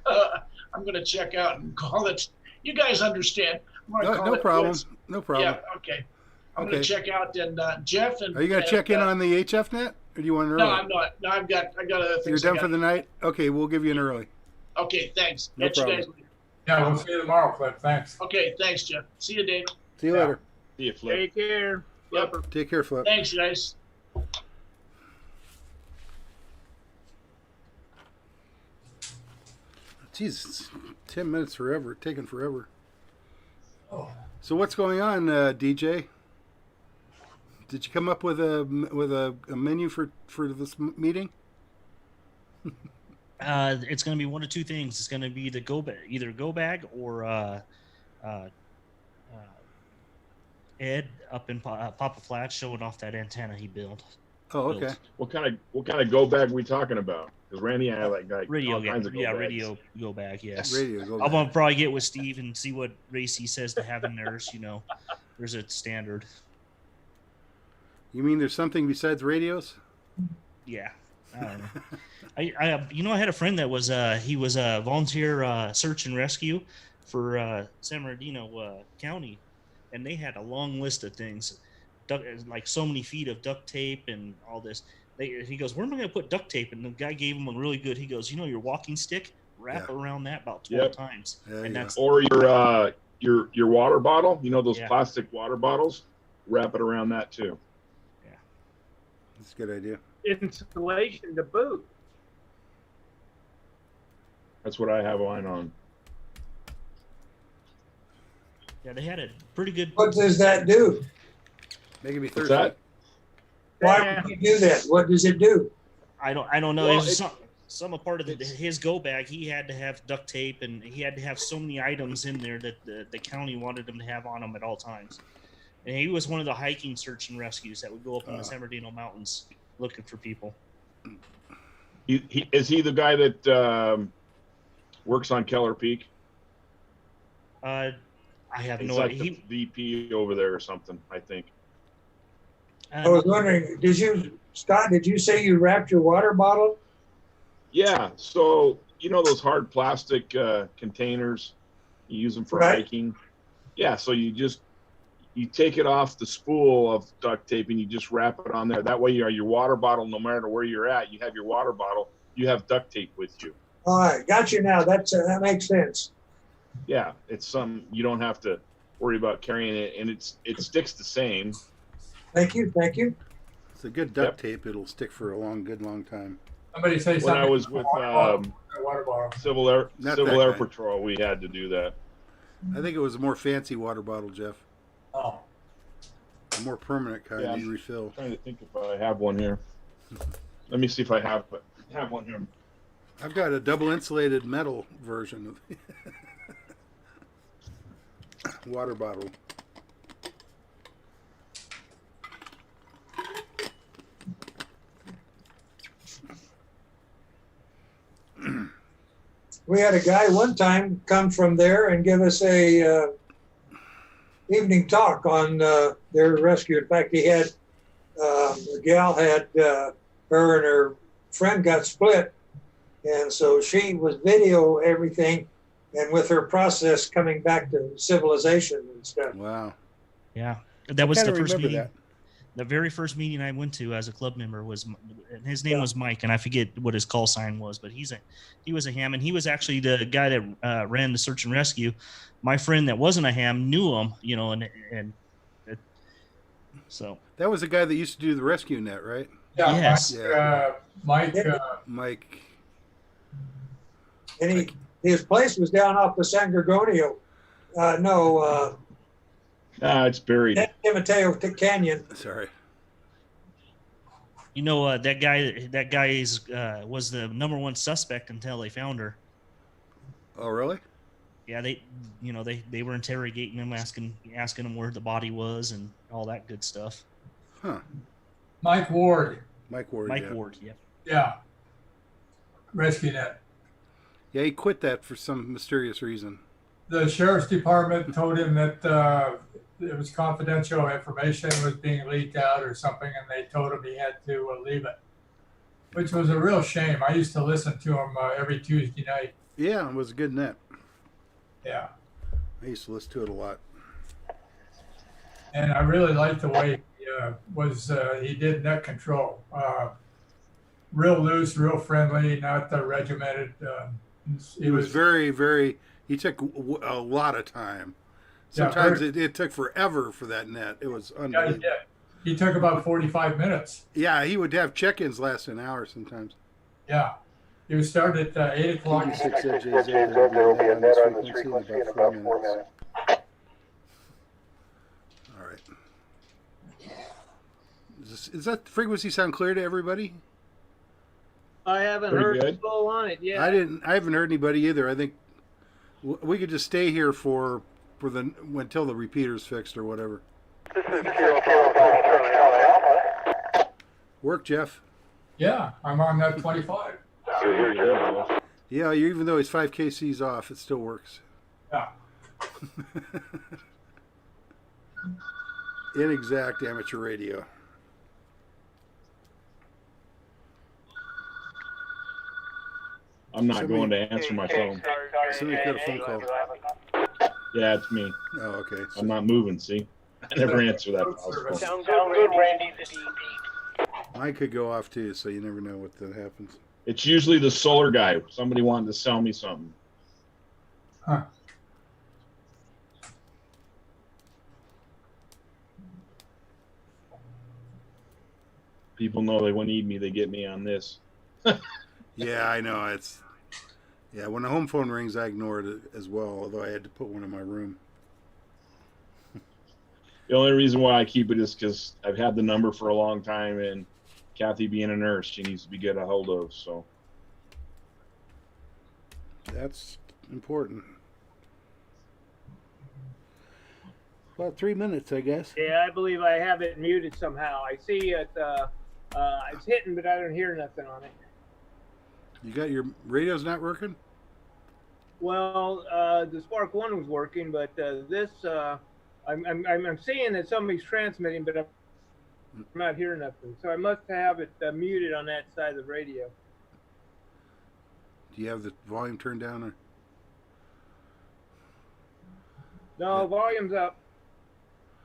I'm going to check out and call it. You guys understand? No problem. No problem. Yeah. Okay. I'm going to check out and Jeff and. Are you going to check in on the HF net, or do you want an early? No, I'm not. No, I got other things. You're done for the night. Okay, we'll give you an early. Okay, thanks. No Catch you problem. guys later. Yeah, we'll see you tomorrow, Cliff. Thanks. Okay, thanks, Jeff. See you, Dave. See you later. See you, Flip. Take care. Yep. Take care, Flip. Thanks, guys. Jesus, 10 minutes forever. Taking forever. Oh. So what's going on, DJ? Did you come up with a menu for this meeting? It's going to be one of two things. It's going to be the either go bag or Ed up in Papa Flats showing off that antenna he built. Oh, okay. What kind of go bag we talking about? Because Randy and I like radio, all kinds of go bags. radio go bag. Yes, radio go I'm bag. gonna probably get with Steve and see what Racy says to have in theirs. You know, there's a standard. You mean there's something besides radios? Yeah, I don't know. I had a friend that was he was a volunteer search and rescue for San Bernardino County, and they had a long list of things, like so many feet of duct tape and all this. He goes, where am I going to put duct tape? And the guy gave him a really good. He goes, your walking stick, wrap around that about 12 times, and that's or your water bottle. Those plastic water bottles. Wrap it around that too. Yeah, that's a good idea. Insulation to boot. That's what I have mine on. Yeah, they had a pretty good. What does that do? Making me What's thirsty. that? Why would you do that? What does it do? I don't know. Well, It was some a part of his go bag. He had to have duct tape, and he had to have so many items in there that the county wanted him to have on him at all times. And he was one of the hiking search and rescues that would go up in the San Bernardino mountains looking for people. Is he the guy that works on Keller Peak? I have He's no like idea. the VP over there or something, I think. I was wondering, Scott, did you say you wrapped your water bottle? Yeah. So, those hard plastic containers, you use them for hiking. Yeah. So you take it off the spool of duct tape and you just wrap it on there. That way your water bottle, no matter where you're at, you have your water bottle, you have duct tape with you. All right, got you now. That makes sense. Yeah. It's you don't have to worry about carrying it, and it sticks the same. Thank you. It's a good duct tape. It'll stick for a good long time. Somebody say something. When I was with water bottle. Civil Air guy. Patrol, we had to do that. I think it was a more fancy water bottle, Jeff. Oh. A more permanent kind Yeah, you refill. I'm trying to think if I have one here. Let me see if I have one here. I've got a double insulated metal version of water bottle. We had a guy one time come from there and give us a evening talk on their rescue. In fact, he had the gal had her and her friend got split, and so she was video everything, and with her process coming back to civilization and stuff. Wow. Yeah, that was the first remember meeting. that. The very first meeting I went to as a club member and his name was Mike, and I forget what his call sign was, but he was a ham, and he was actually the guy that ran the search and rescue. My friend that wasn't a ham knew him, so that was the guy that used to do the rescue net, right? Yeah, yes. Mike. Mike. And his place was down off the San Gorgonio. It's buried. Mateo Canyon. Sorry. That guy was the number one suspect until they found her. Oh, really? Yeah, they were interrogating him, asking him where the body was and all that good stuff. Huh. Mike Ward. Mike Ward. Mike yeah. Ward. Yeah. Yeah. Rescue Net. Yeah, he quit that for some mysterious reason. The sheriff's department told him that it was confidential information was being leaked out or something, and they told him he had to leave it, which was a real shame. I used to listen to him every Tuesday night. Yeah, it was a good net. Yeah. I used to listen to it a lot. And I really liked the way he did net control. Real loose, real friendly, not regimented. He was very, very. He took a lot of time. Sometimes it took forever for that net. It was unbelievable. Yeah, he did. He took about 45 minutes. Yeah, he would have check-ins last an hour sometimes. Yeah. He would start at 8 o'clock. 6 edges, there will be a net on this frequency in about 4 minutes. All right. Does that frequency sound clear to everybody? I haven't Pretty heard good. a soul on it yet. I haven't heard anybody either. I think we could just stay here until the repeater's fixed or whatever. This is Kilo Charlie Alpha. Work, Jeff. Yeah, I'm on that 25. Yeah, even though he's 5 kcs off, it still works. Yeah. Inexact amateur radio. I'm not going to answer my phone. Somebody got a phone call. Yeah, it's me. Oh, okay. So I'm not moving, see? I never answer that phone. Sounds good, Randy. mine could go off too, so you never know what that happens. It's usually the solar guy. Somebody wanted to sell me something. Huh. People know they when need me, they get me on this. Yeah, I know. Yeah, when the home phone rings, I ignore it as well, although I had to put one in my room. The only reason why I keep it is because I've had the number for a long time, and Kathy being a nurse, she needs to be get a hold of, so. That's important. About 3 minutes, I guess. Yeah, I believe I have it muted somehow. I see it. It's hitting, but I don't hear nothing on it. You got your radio's not working? Well, the SPARC 1 was working, but this, I'm seeing that somebody's transmitting, but I'm not hearing nothing. So I must have it muted on that side of the radio. Do you have the volume turned down? Or? No, volume's up,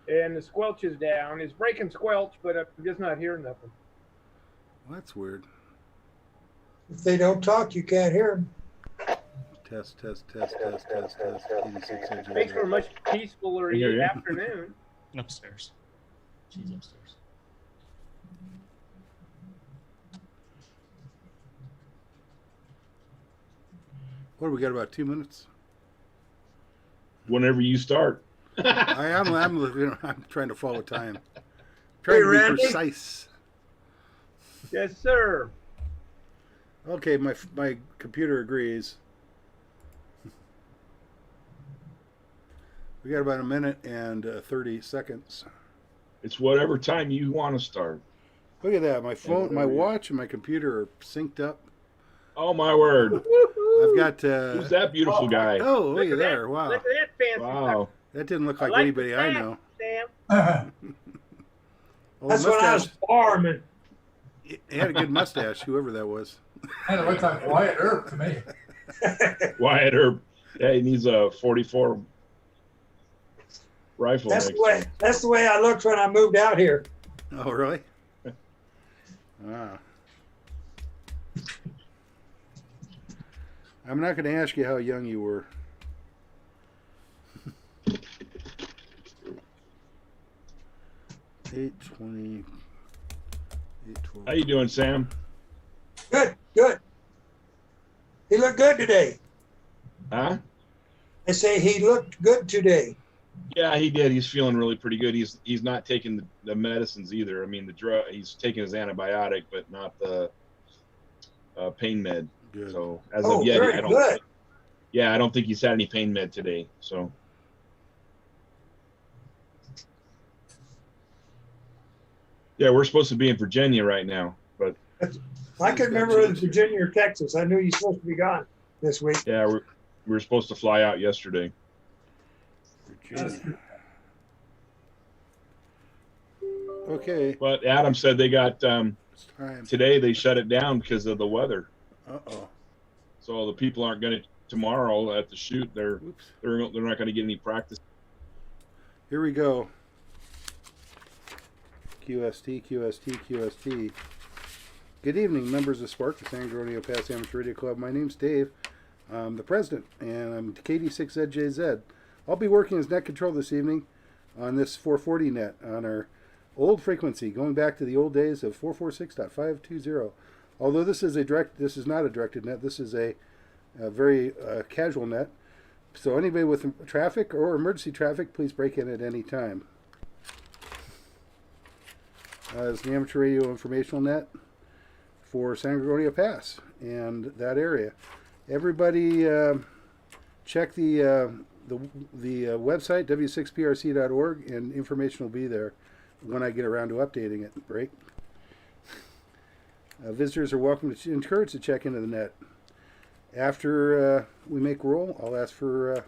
and the squelch is down. It's breaking squelch, but I'm just not hearing nothing. Well, that's weird. If they don't talk, you can't hear them. Test. 86 inches. Makes for a much peacefuler afternoon. Upstairs. She's upstairs. What do we got? About 2 minutes. Whenever you start. I'm trying to follow time. Trying to be Randy? precise. Yes, sir. Okay, my computer agrees. We got about a minute and 30 seconds. It's whatever time you want to start. Look at that. My phone, my watch, and my computer are synced up. Oh, my word. I've got... Who's that beautiful guy? Oh, look at there. Wow. Look at that fancy Wow. That didn't look like I like anybody the I fact, know. Sam. Well, That's when I was farming. He had a good mustache, whoever that was. Kind of looked like Wyatt Earp to me. Wyatt Earp. Yeah, he needs a 44 rifle. That's the way I looked when I moved out here. Oh, really? Wow. I'm not going to ask you how young you were. $8:20. How you doing, Sam? Good. He looked good today. Huh? I say he looked good today. Yeah, he did. He's feeling really pretty good. He's not taking the medicines either. I mean, the drug. He's taking his antibiotic, but not the pain med. Good. So as Oh, of yet, very I don't. good. yeah, I don't think he's had any pain med today. So. Yeah, we're supposed to be in Virginia right now, but I can remember it was Virginia or Texas. I knew you're supposed to be gone this week. yeah, we were supposed to fly out yesterday. Virginia. Okay. But Adam said they got today they shut it down because of the weather. Uh-oh. So the people aren't going to tomorrow at the shoot. They're not going to get any practice. Here we go. QST, QST, QST. Good evening, members of SPARC, the San Gorgonio Pass Amateur Radio Club. My name's Dave. I'm the president, and I'm KD6ZJZ. I'll be working as net control this evening on this 440 net on our old frequency, going back to the old days of 446.520. Although this is not a directed net. This is a very casual net. So anybody with traffic or emergency traffic, please break in at any time. It's the amateur radio informational net for San Gorgonio Pass and that area. Everybody check the website, w6prc.org, and information will be there when I get around to updating it. Break. Visitors are welcome to encouraged to check into the net. After we make roll, I'll ask for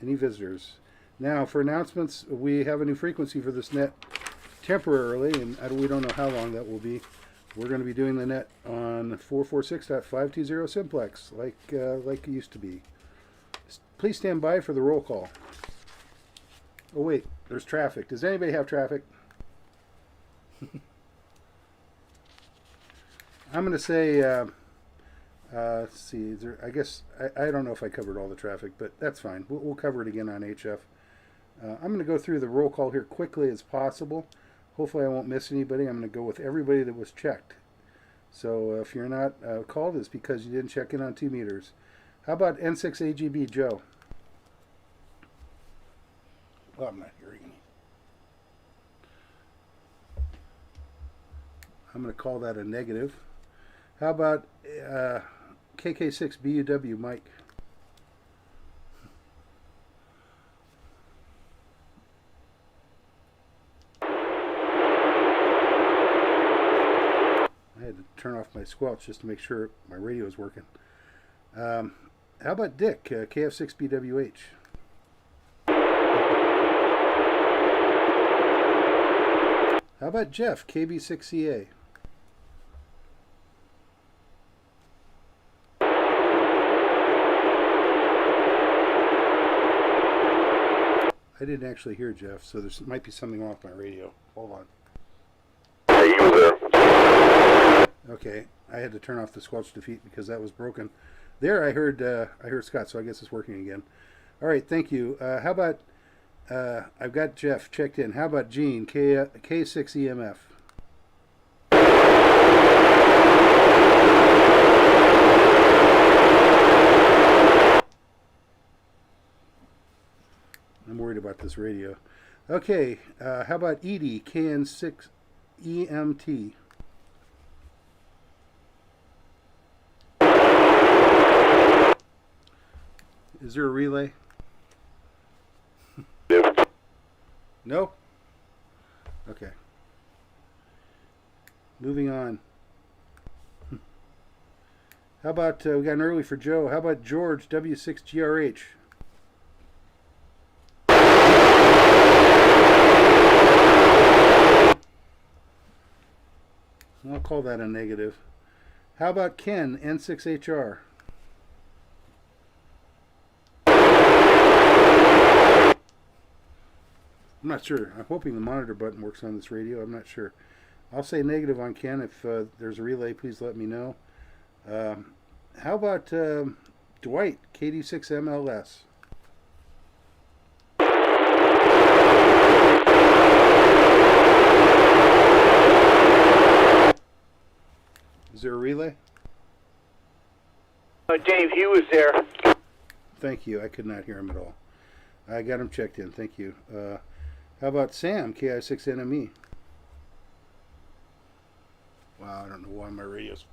any visitors. Now, for announcements, we have a new frequency for this net temporarily, and we don't know how long that will be. We're going to be doing the net on 446.520 simplex, like it used to be. Please stand by for the roll call. Oh wait, there's traffic. Does anybody have traffic? I'm going to say, let's see, I guess, I don't know if I covered all the traffic, but that's fine. We'll cover it again on HF. I'm going to go through the roll call here quickly as possible. Hopefully I won't miss anybody. I'm going to go with everybody that was checked. So if you're not called, it's because you didn't check in on 2 meters. How about N6AGB, Joe? Well, I'm not hearing you. I'm going to call that a negative. How about KK6BUW, Mike? I had to turn off my squelch just to make sure my radio is working. How about Dick, KF6BWH? How about Jeff, KB6CA? I didn't actually hear Jeff, so there might be something wrong with my radio. Hold on. Hey, you there? Okay, I had to turn off the squelch defeat because that was broken. There, I heard Scott, so I guess it's working again. All right, thank you. How about I've got Jeff checked in. How about Gene, K6EMF? I'm worried about this radio. Okay, how about Edie, KN6EMT? Is there a relay? No? Okay. Moving on. How about, we got an early for Joe. How about George, W6GRH? I'll call that a negative. How about Ken, N6HR? I'm not sure. I'm hoping the monitor button works on this radio. I'm not sure. I'll say negative on Ken. If there's a relay, please let me know. How about Dwight, KD6MLS? Is there a relay? Dave Hugh is there. Thank you. I could not hear him at all. I got him checked in. Thank you. How about Sam, KI6NME? Wow, I don't know why my radio's...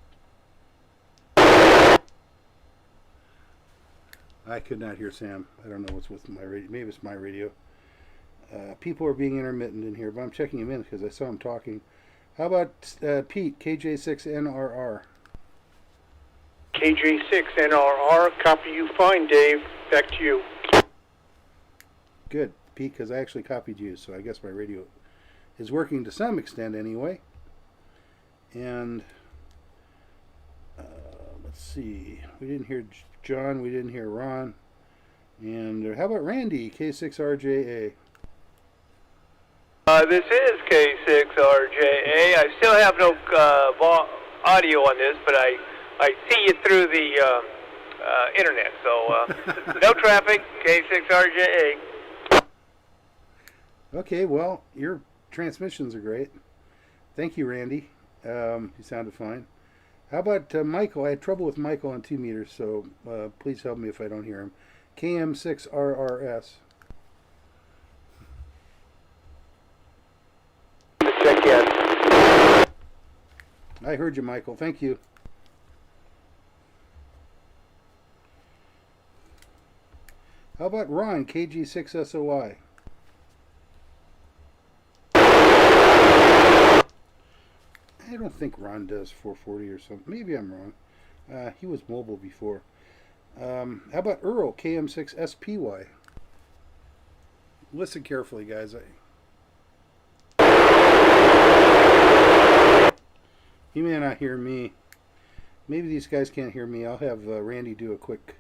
I could not hear Sam. I don't know what's with my radio. Maybe it's my radio. People are being intermittent in here, but I'm checking him in because I saw him talking. How about Pete, KJ6NRR? KJ6NRR, copy you fine, Dave. Back to you. Good, Pete, because I actually copied you, so I guess my radio is working to some extent anyway. And let's see. We didn't hear John. We didn't hear Ron. And how about Randy, K6RJA? This is K6RJA. I still have no audio on this, but I see you through the internet. So no traffic, K6RJA. Okay, well, your transmissions are great. Thank you, Randy. You sounded fine. How about Michael? I had trouble with Michael on 2 meters, so please help me if I don't hear him. KM6RRS. Check in. I heard you, Michael. Thank you. How about Ron, KG6SOI? I don't think Ron does 440 or something. Maybe I'm wrong. He was mobile before. How about Earl, KM6SPY? Listen carefully, guys. He may not hear me. Maybe these guys can't hear me. I'll have Randy do a quick...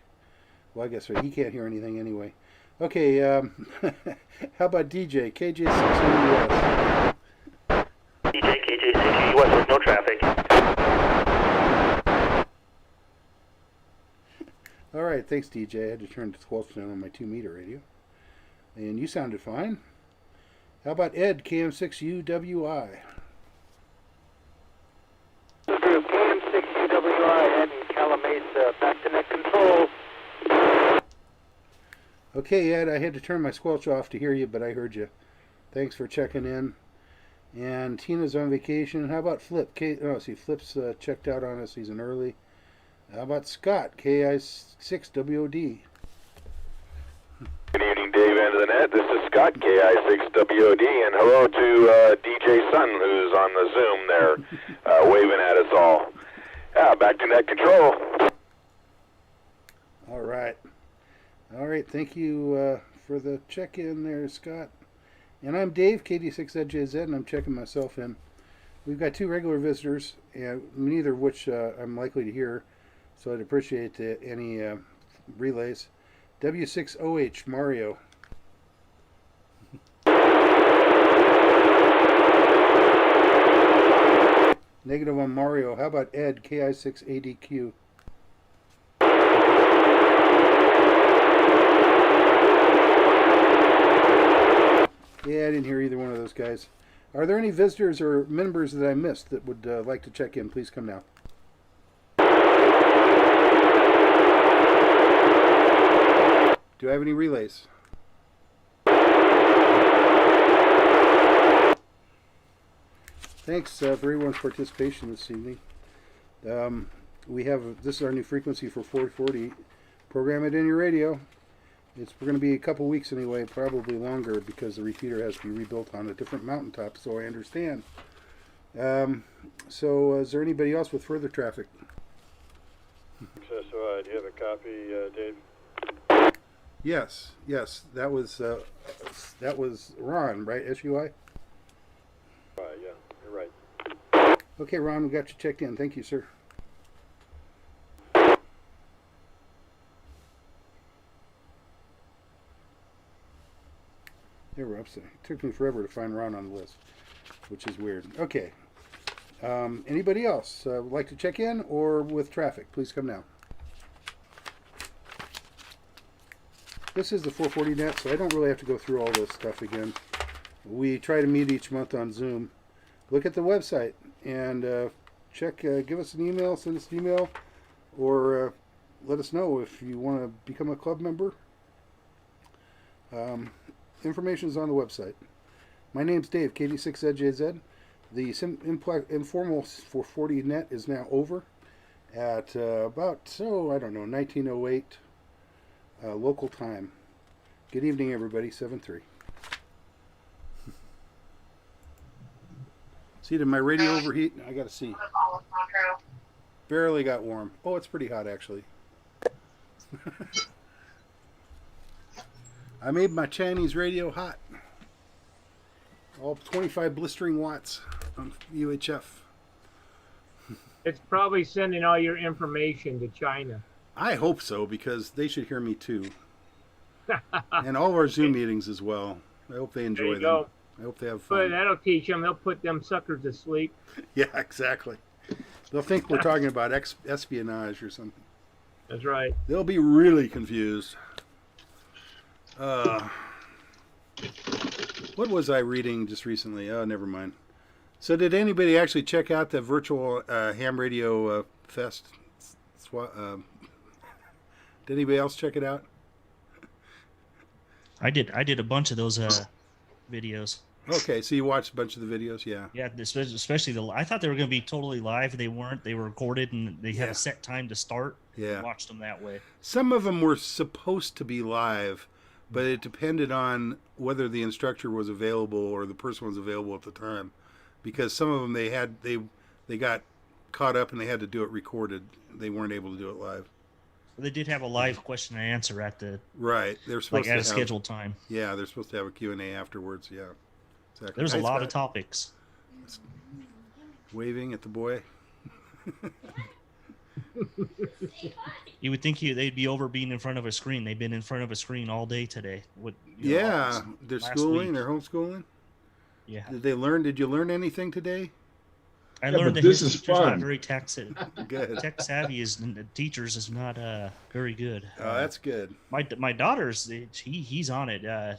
Well, I guess he can't hear anything anyway. Okay, how about DJ, KJ6US? DJ KJ6US with no traffic. All right, thanks, DJ. I had to turn to 12% on my 2 meter radio. And you sounded fine. How about Ed, KM6UWI? KM6UWI and Calamasa, back to net control. Okay, Ed, I had to turn my squelch off to hear you, but I heard you. Thanks for checking in. And Tina's on vacation. How about Flip? Flip's checked out on us. He's an early. How about Scott, KI6WOD? Good evening, Dave, end of the net. This is Scott, KI6WOD, and hello to DJ Sun, who's on the Zoom there, waving at us all. Back to net control. All right. All right, thank you for the check-in there, Scott. And I'm Dave, KD6ZJZ, and I'm checking myself in. We've got 2 regular visitors, and neither of which I'm likely to hear, so I'd appreciate any relays. W6OH, Mario. Negative on Mario. How about Ed, KI6ADQ? Yeah, I didn't hear either one of those guys. Are there any visitors or members that I missed that would like to check in? Please come now. Do I have any relays? Thanks for everyone's participation this evening. This is our new frequency for 440. Program it in your radio. We're going to be a couple weeks anyway, probably longer, because the repeater has to be rebuilt on a different mountaintop, so I understand. So is there anybody else with further traffic? So, do you have a copy, Dave? Yes, that was Ron, right? SUI? Yeah, you're right. Okay, Ron, we got you checked in. Thank you, sir. There we're up. It took me forever to find Ron on the list, which is weird. Okay. Anybody else would like to check in or with traffic? Please come now. This is the 440 net, so I don't really have to go through all this stuff again. We try to meet each month on Zoom. Look at the website and check. Give us an email, send us an email, or let us know if you want to become a club member. Information is on the website. My name's Dave, KD6ZJZ. The informal 440 net is now over at about, I don't know, 1908. local time. Good evening, everybody. 7:03. See, did my radio overheat? I gotta see. Barely got warm. Oh, it's pretty hot actually. I made my Chinese radio hot. All 25 blistering watts on UHF. It's probably sending all your information to China. I hope so, because they should hear me too. And all of our Zoom meetings as well. I hope they enjoy them. Go. I hope they have But fun. that'll teach them. They'll put them suckers to sleep. Yeah, exactly. They'll think we're talking about espionage or something. That's right. They'll be really confused. What was I reading just recently? Oh, never mind. So did anybody actually check out the virtual ham radio fest? Did anybody else check it out? I did a bunch of those videos. Okay, so you watched a bunch of the videos, yeah. Yeah, especially I thought they were going to be totally live. They weren't. They were recorded, and they had a set time to start. Yeah. I watched them that way. Some of them were supposed to be live, but it depended on whether the instructor was available or the person was available at the time. Because some of them they got caught up and they had to do it recorded. They weren't able to do it live. But they did have a live question and answer at the They're supposed to at a have, scheduled time. Yeah, they're supposed to have a Q&A afterwards. Yeah, exactly. There's a lot of topics. Waving at the boy. You would think they'd be over being in front of a screen. They've been in front of a screen all day today. They're schooling. They're homeschooling. Yeah. Did you learn anything today? I learned that this his is teacher's fun. not very tech savvy. Teachers is not very good. Oh, that's good. My daughter's he's on it. I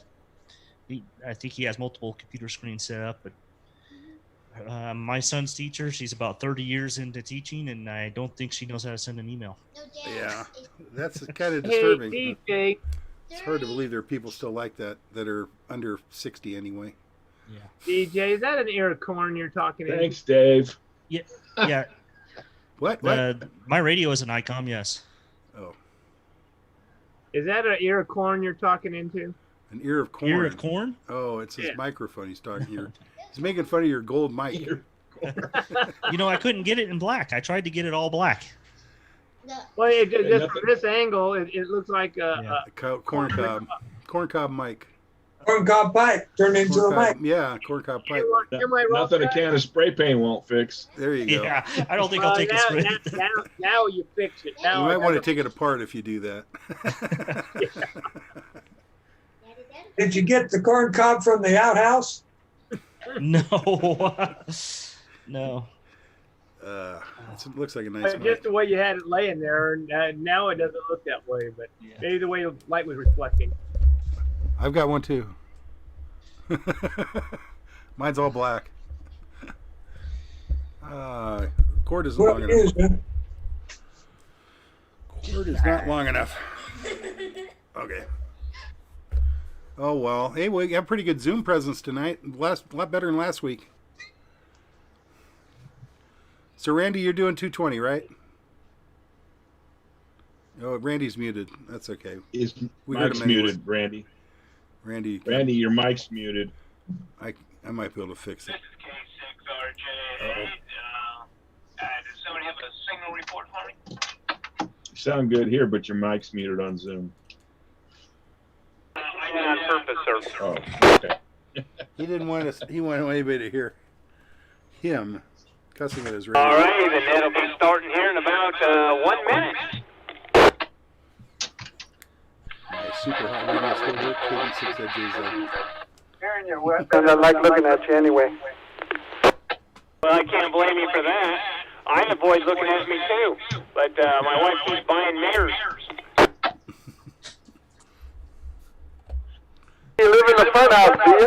think he has multiple computer screens set up. But my son's teacher, she's about 30 years into teaching, and I don't think she knows how to send an email. Yeah, that's kind of disturbing. Hey, DJ. It's hard to believe there are people still like that are under 60 anyway. Yeah. DJ, is that an ear of corn you're talking in? Thanks, Dave. Yeah. Yeah. What? My radio is an ICOM, yes. Oh. Is that an ear of corn you're talking into? An ear of corn. Ear of corn? Oh, it's his microphone he's talking. He's making fun of your gold mic. I couldn't get it in black. I tried to get it all black. Well, just from this angle, it looks like a corn cob mic. Corn cob pipe turned into a mic. Yeah, corn cob pipe. Nothing a can of spray paint won't fix. There you go. Yeah, I don't think I'll take now, it. now you fix it. Now you might want to take it apart if you do that. Did you get the corn cob from the outhouse? No. No. It looks like a nice mic. Just the way you had it laying there, now it doesn't look that way, but maybe the way the light was reflecting. I've got one too. Mine's all black. Cord isn't long enough. Cord is not long enough. Okay. Oh well. Hey, we got pretty good Zoom presence tonight. A lot better than last week. So Randy, you're doing 220, right? Oh, Randy's muted. That's okay. His We heard mic's him anyway. muted, Randy. Randy, your mic's muted. I might be able to fix it. Uh-oh. Does someone have a signal report for me? You sound good here, but your mic's muted on Zoom. I did on purpose, sir. Oh, okay. He didn't want us. He wanted anybody to hear him cussing at his radio. All right, the net will be starting here in about 1 minute. My super hot radio still work. 86 edges. Hearing you, Wes, and I like looking at you anyway. Well, I can't blame you for that. I avoid looking at me too, but my wife keeps buying mirrors. You live in the fun house, do you?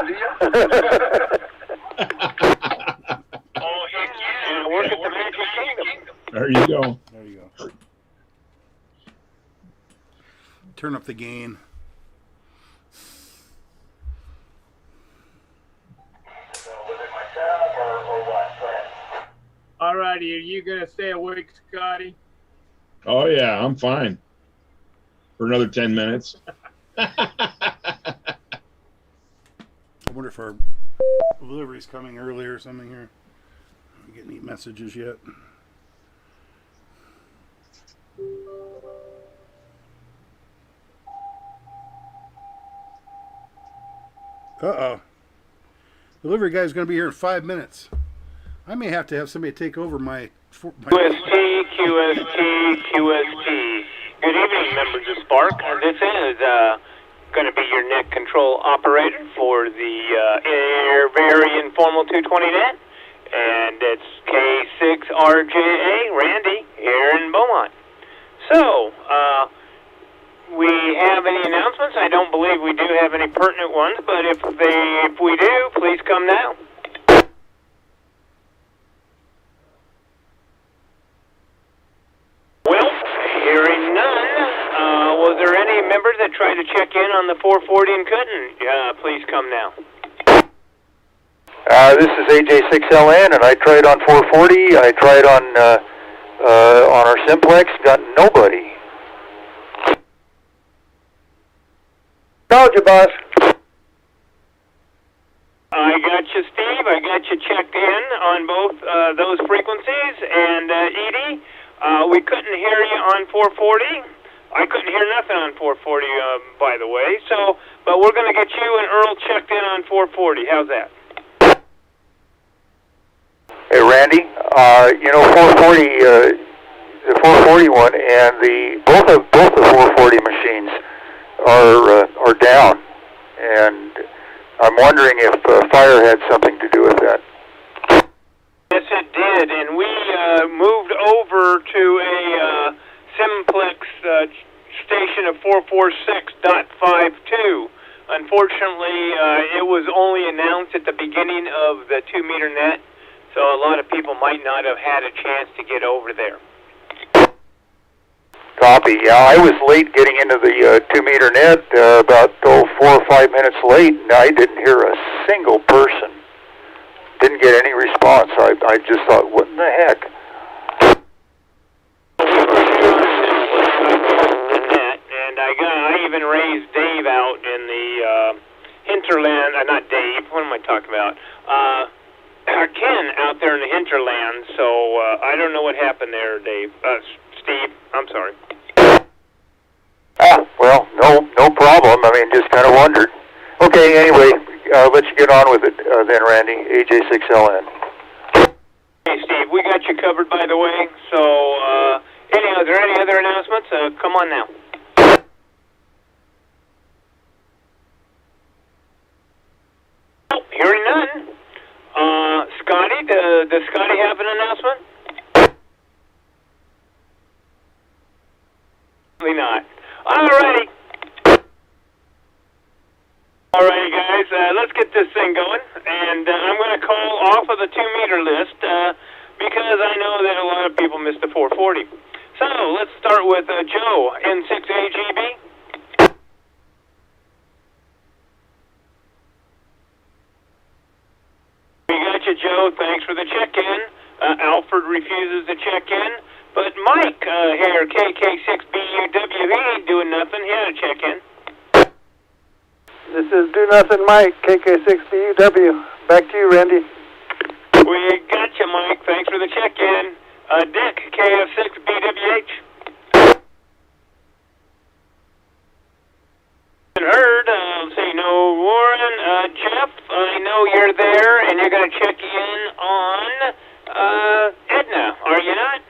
Oh, yeah. And I work at the Magic Kingdom. There you go. There you go. Turn up the gain. All righty, are you going to stay awake, Scotty? Oh yeah, I'm fine. for another 10 minutes. I wonder if our delivery's coming early or something here. I don't get any messages yet. Uh-oh. Delivery guy's going to be here in 5 minutes. I may have to have somebody take over my QST. Good evening, members of SPARC. This is going to be your net control operator for the very informal 220 net. And it's K6RJA, Randy, here in Beaumont. So, we have any announcements? I don't believe we do have any pertinent ones, but if we do, please come now. Well, hearing none, was there any members that tried to check in on the 440 and couldn't? Please come now. This is AJ6LN, and I tried on 440. I tried on our simplex, got nobody. Told you, boss. I got you, Steve. I got you checked in on both those frequencies. And Edie, we couldn't hear you on 440. I couldn't hear nothing on 440, by the way. So, but we're going to get you and Earl checked in on 440. How's that? Hey, Randy. 440, the 441 and both the 440 machines are down, and I'm wondering if fire had something to do with that. Yes, it did, and we moved over to a simplex station of 446.52. Unfortunately, it was only announced at the beginning of the 2-meter net, so a lot of people might not have had a chance to get over there. Copy. Yeah, I was late getting into the 2-meter net, about 4 or 5 minutes late, and I didn't hear a single person. Didn't get any response. I just thought, what in the heck? And I even raised Dave out in the hinterland. Not Dave. What am I talking about? Ken out there in the hinterland. So I don't know what happened there, Dave. Steve, I'm sorry. Well, no problem. I mean, just kind of wondered. Okay, anyway, let's get on with it then, Randy. AJ6LN. Hey, Steve, we got you covered, by the way. So, anyhow, are there any other announcements? Come on now. Oh, hearing none. Scotty, does Scotty have an announcement? Not. Alrighty. Alrighty, guys, let's get this thing going. And I'm going to call off of the 2-meter list because I know that a lot of people missed the 440. So let's start with Joe, N6AGB. We got you, Joe. Thanks for the check-in. Alfred refuses to check in. But Mike here, KK6BUW, he ain't doing nothing. He had a check-in. This is Do Nothing Mike, KK6BUW. Back to you, Randy. We got you, Mike. Thanks for the check-in. Dick, KF6BWH. Heard, say no, Warren. Jeff, I know you're there, and you're going to check in on Edna, are you not?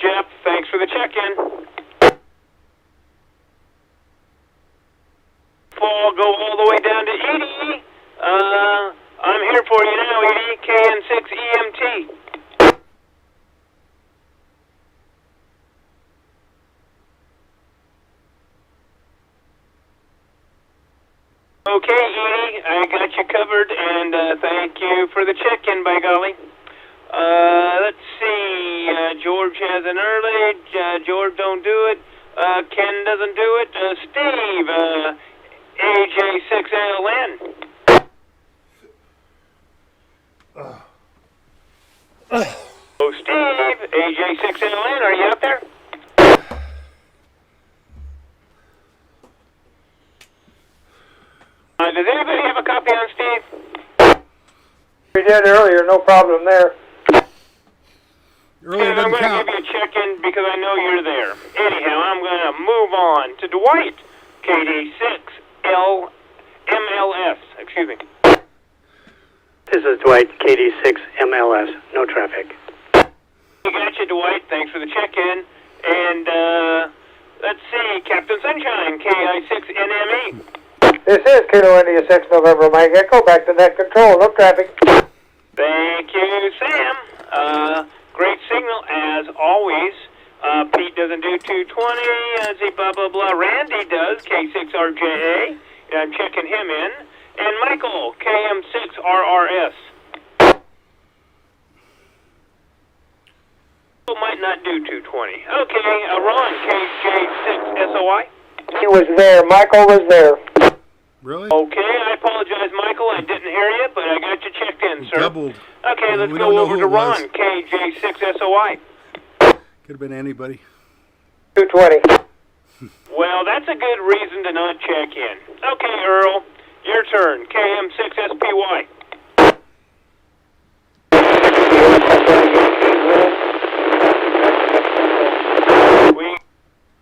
Jeff, thanks for the check-in. Paul, go all the way down to Edie. I'm here for you now, Edie, KN6EMT. Okay, Edie, I got you covered, and thank you for the check-in, by golly. Let's see, George has an early, George don't do it, Ken doesn't do it, Steve, AJ6LN. Oh, Steve, AJ6LN, are you out there? Does anybody have a copy on Steve? We did earlier, no problem there. Earlier I'm doesn't going to count. give you a check-in because I know you're there. Anyhow, I'm going to move on to Dwight, KD6MLS. Excuse me. This is Dwight, KD6MLS, no traffic. We got you, Dwight. Thanks for the check-in. And, let's see, Captain Sunshine, KI6NME. This is Kilo India 6 November Mike Echo, back to net control, no traffic. Thank you, Sam. Great signal, as always. Pete doesn't do 220, blah, blah, blah. Randy does, K6RJA. I'm checking him in. And Michael, KM6RRS. Might not do 220. Okay, Ron, KJ6SOI. He was there, Michael was there. Really? Okay, I apologize, Michael. I didn't hear you, but I got you checked in, sir. Doubled. Okay, let's We go don't know over who to it was. Ron, KJ6SOI. Could have been anybody. 220. Well, that's a good reason to not check in. Okay, Earl, your turn. KM6SPY.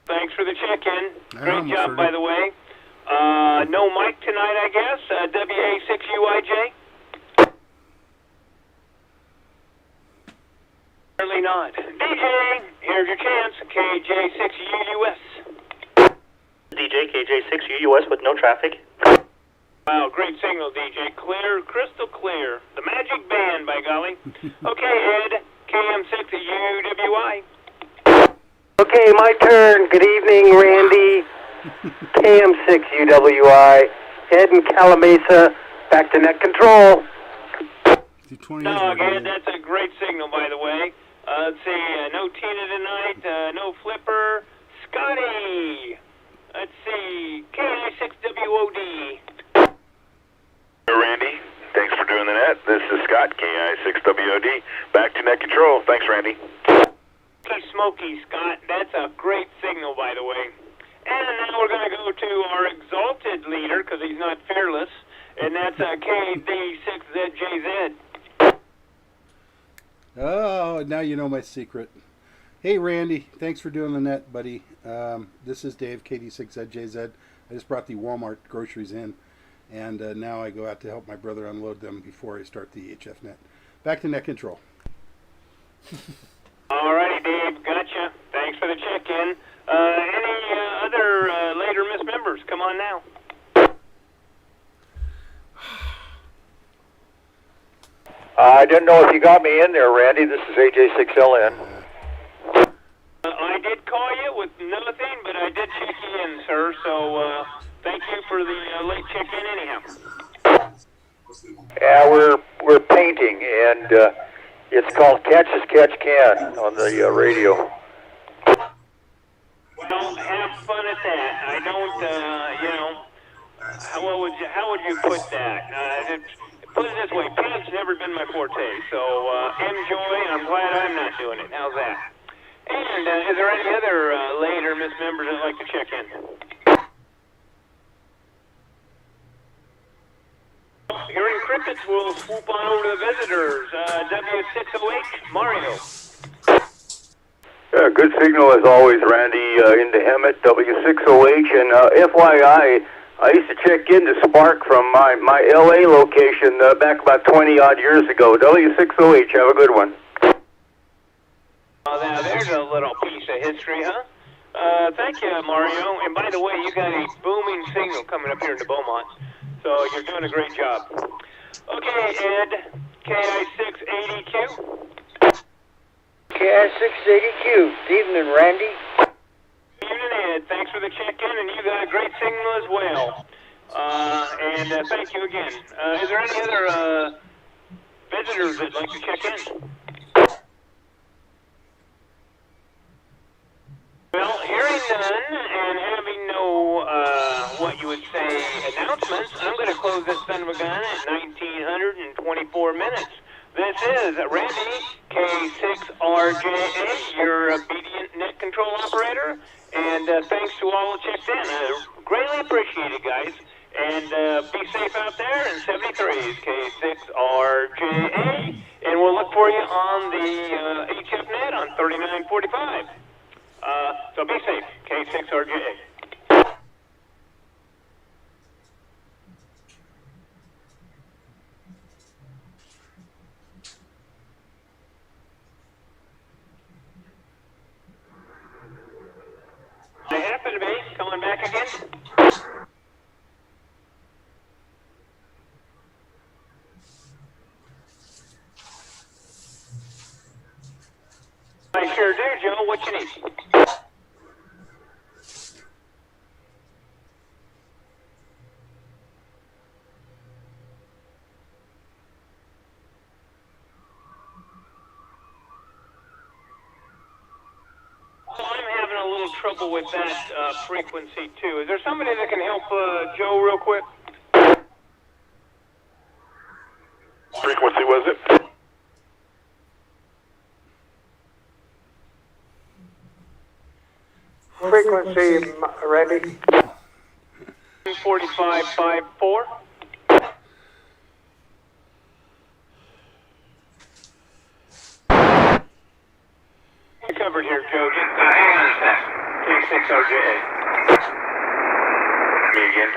Thanks for the check-in. Great job, by the way. No mic tonight, I guess. WA6UIJ? Certainly not. DJ, here's your chance. KJ6UUS. DJ, KJ6UUS with no traffic. Wow, great signal, DJ. Clear, crystal clear. The magic band, by golly. Okay, Ed, KM6UWI. Okay, my turn. Good evening, Randy. KM6UWI. Ed and Calamasa, back to net control. Dog, Ed, that's a great signal, by the way. Let's see, no Tina tonight, no Flipper. Scotty! Let's see, KI6WOD. Hey, Randy. Thanks for doing the net. This is Scott, KI6WOD. Back to net control. Thanks, Randy. Smoky, Scott. That's a great signal, by the way. And now we're going to go to our exalted leader, because he's not fearless, and that's KD6ZJZ. Oh, now you know my secret. Hey, Randy. Thanks for doing the net, buddy. This is Dave, KD6ZJZ. I just brought the Walmart groceries in, and now I go out to help my brother unload them before I start the HF net. Back to net control. Alrighty, Dave. Gotcha. Thanks for the check-in. Any other later missed members? Come on now. I didn't know if you got me in there, Randy. This is AJ6LN. I did call you with nothing, but I did check you in, sir. So thank you for the late check-in anyhow. Yeah, we're painting, and it's called Catch as Catch Can on the radio. Don't have fun at that. I don't, how would you put that? Put it this way, paint's never been my forte, so enjoy, and I'm glad I'm not doing it. How's that? And is there any other later missed members that'd like to check in? Hearing crickets, we'll swoop on over to the visitors. W608, Mario. Yeah, good signal as always, Randy, into Hemet, W6OH, and FYI, I used to check into SPARC from my LA location back about 20-odd years ago. W6OH, have a good one. Now there's a little piece of history, huh? Thank you, Mario. And by the way, you got a booming signal coming up here into Beaumont, so you're doing a great job. Okay, Ed, KI680Q. KI680Q. Good evening, Randy. Good evening, Ed. Thanks for the check-in, and you got a great signal as well. And thank you again. Is there any other visitors that'd like to check in? Well, hearing none and having no, what you would say, announcements, I'm going to close this son of a gun at 1924 minutes. This is Randy, K6RJA, your obedient net control operator. And thanks to all who checked in. Greatly appreciated, guys. And be safe out there. And 73 is K6RJA. And we'll look for you on the HF net on 3945. So be safe, K6RJA. I happen to be coming back again. I sure do, Joe. What you need? Trouble with that frequency too. Is there somebody that can help Joe real quick? Frequency was it? Frequency, Randy. 4554. Covered here, Joe. Just hang on a sec. K6RJA. Me again.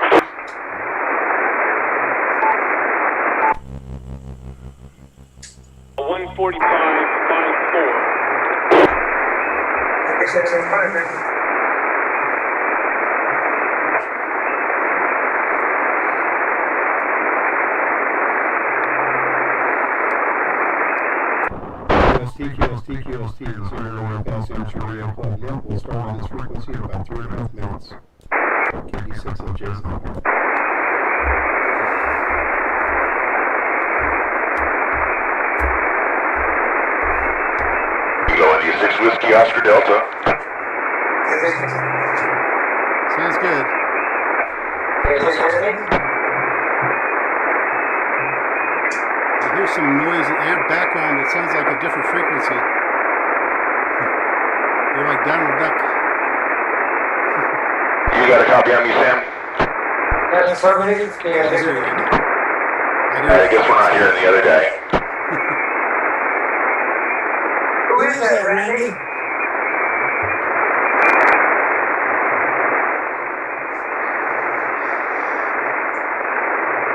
A 14554. QST, zero passenger rail plug. Yep, we'll start on this frequency in about 3.5 minutes. KD6 and Jason. Go India 6 Whiskey Oscar Delta. Sounds good. I hear some noise in the background that sounds like a different frequency. You're like Donald Duck. You got a copy on me, Sam? That's affirmative. I guess we're not hearing the other guy. Who is that, Randy?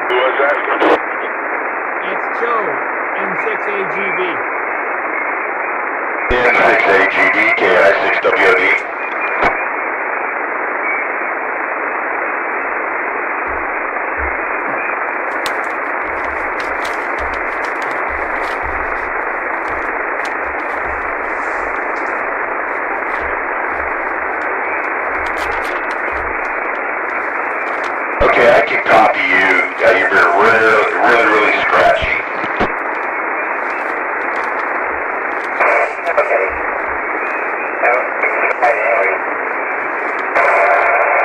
Who was that? It's Joe, M6AGB. M6AGB, KI6WOD. Okay, I can copy you. You're really scratchy.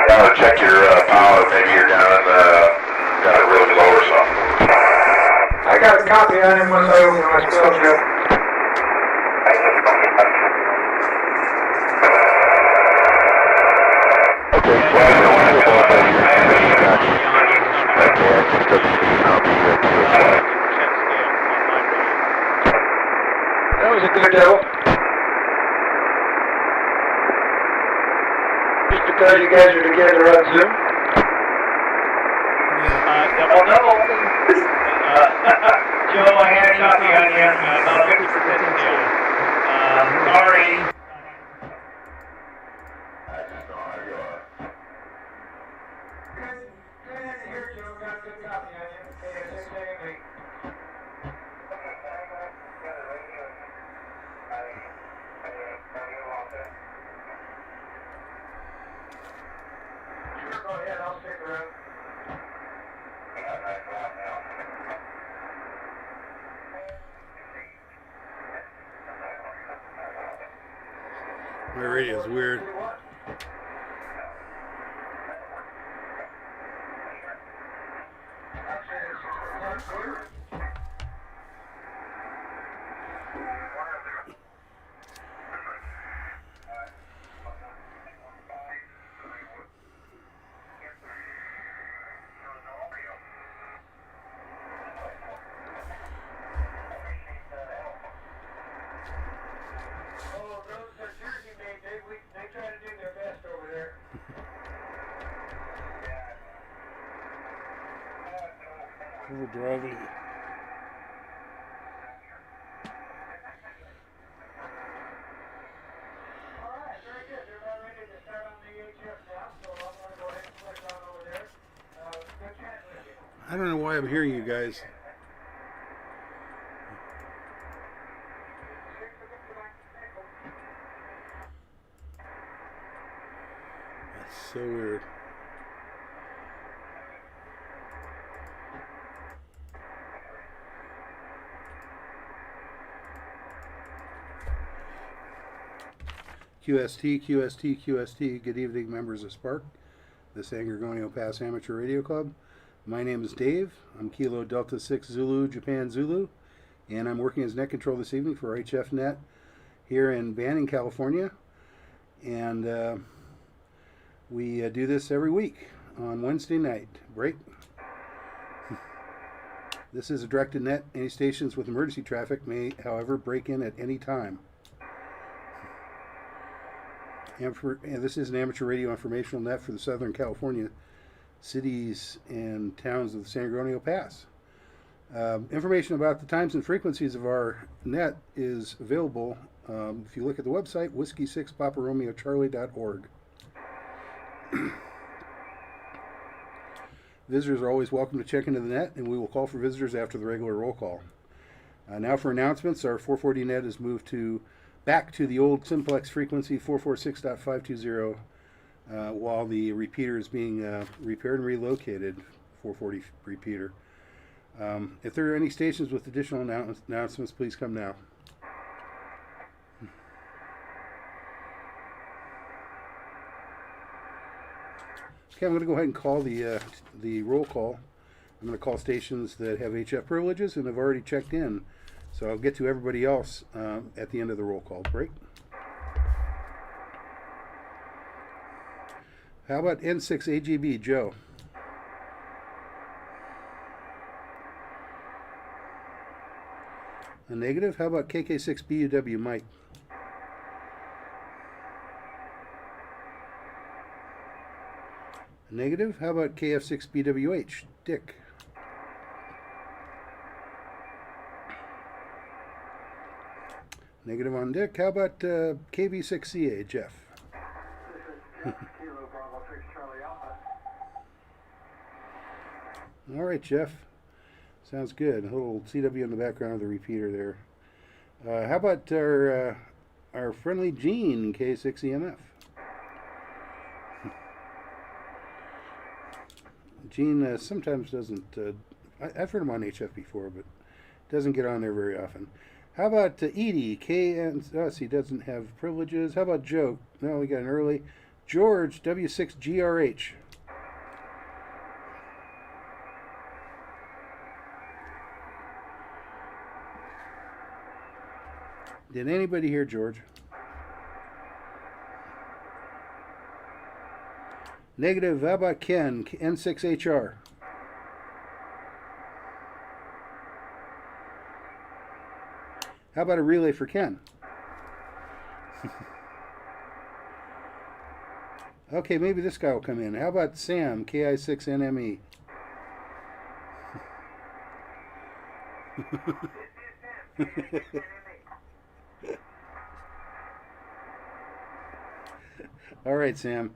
Yeah, check your power. Maybe you're down in the, got it really low or something. I got a copy on him once I opened my cell, Joe. Okay, well, I don't have a ball, but you're That was a good deal. Just because you guys are together on Zoom. Double. Joe, I had a copy on you. About 50% still. Sorry. Go ahead, I'll stick around. My radio's weird. Overdriving. I don't know why I'm hearing you guys. That's so weird. QST, QST, QST. Good evening, members of SPARC, the San Gorgonio Pass Amateur Radio Club. My name is Dave. I'm Kilo Delta 6 Zulu, Japan Zulu, and I'm working as net control this evening for HF Net here in Banning, California. And we do this every week on Wednesday night. Break. This is a directed net. Any stations with emergency traffic may, however, break in at any time. And this is an amateur radio informational net for the Southern California cities and towns of the San Gorgonio Pass. Information about the times and frequencies of our net is available if you look at the website, whiskey6paparomeocharlie.org. Visitors are always welcome to check into the net, and we will call for visitors after the regular roll call. Now for announcements, our 440 net is moved back to the old simplex frequency 446.520 while the repeater is being repaired and relocated, 440 repeater. If there are any stations with additional announcements, please come now. Okay, I'm going to go ahead and call the roll call. I'm going to call stations that have HF privileges and have already checked in. So I'll get to everybody else at the end of the roll call break. How about N6AGB, Joe? A negative. How about KK6BUW, Mike? A negative. How about KF6BWH, Dick? Negative on Dick. How about KB6CA, Jeff? All right, Jeff. Sounds good. A little CW in the background of the repeater there. How about our friendly Gene, K6EMF? Gene sometimes doesn't. I've heard him on HF before, but doesn't get on there very often. How about Edie, he doesn't have privileges. How about Joe? No, we got an early. George, W6GRH. Did anybody hear George? Negative. How about Ken, N6HR? How about a relay for Ken? Okay, maybe this guy will come in. How about Sam, KI6NME? All right, Sam.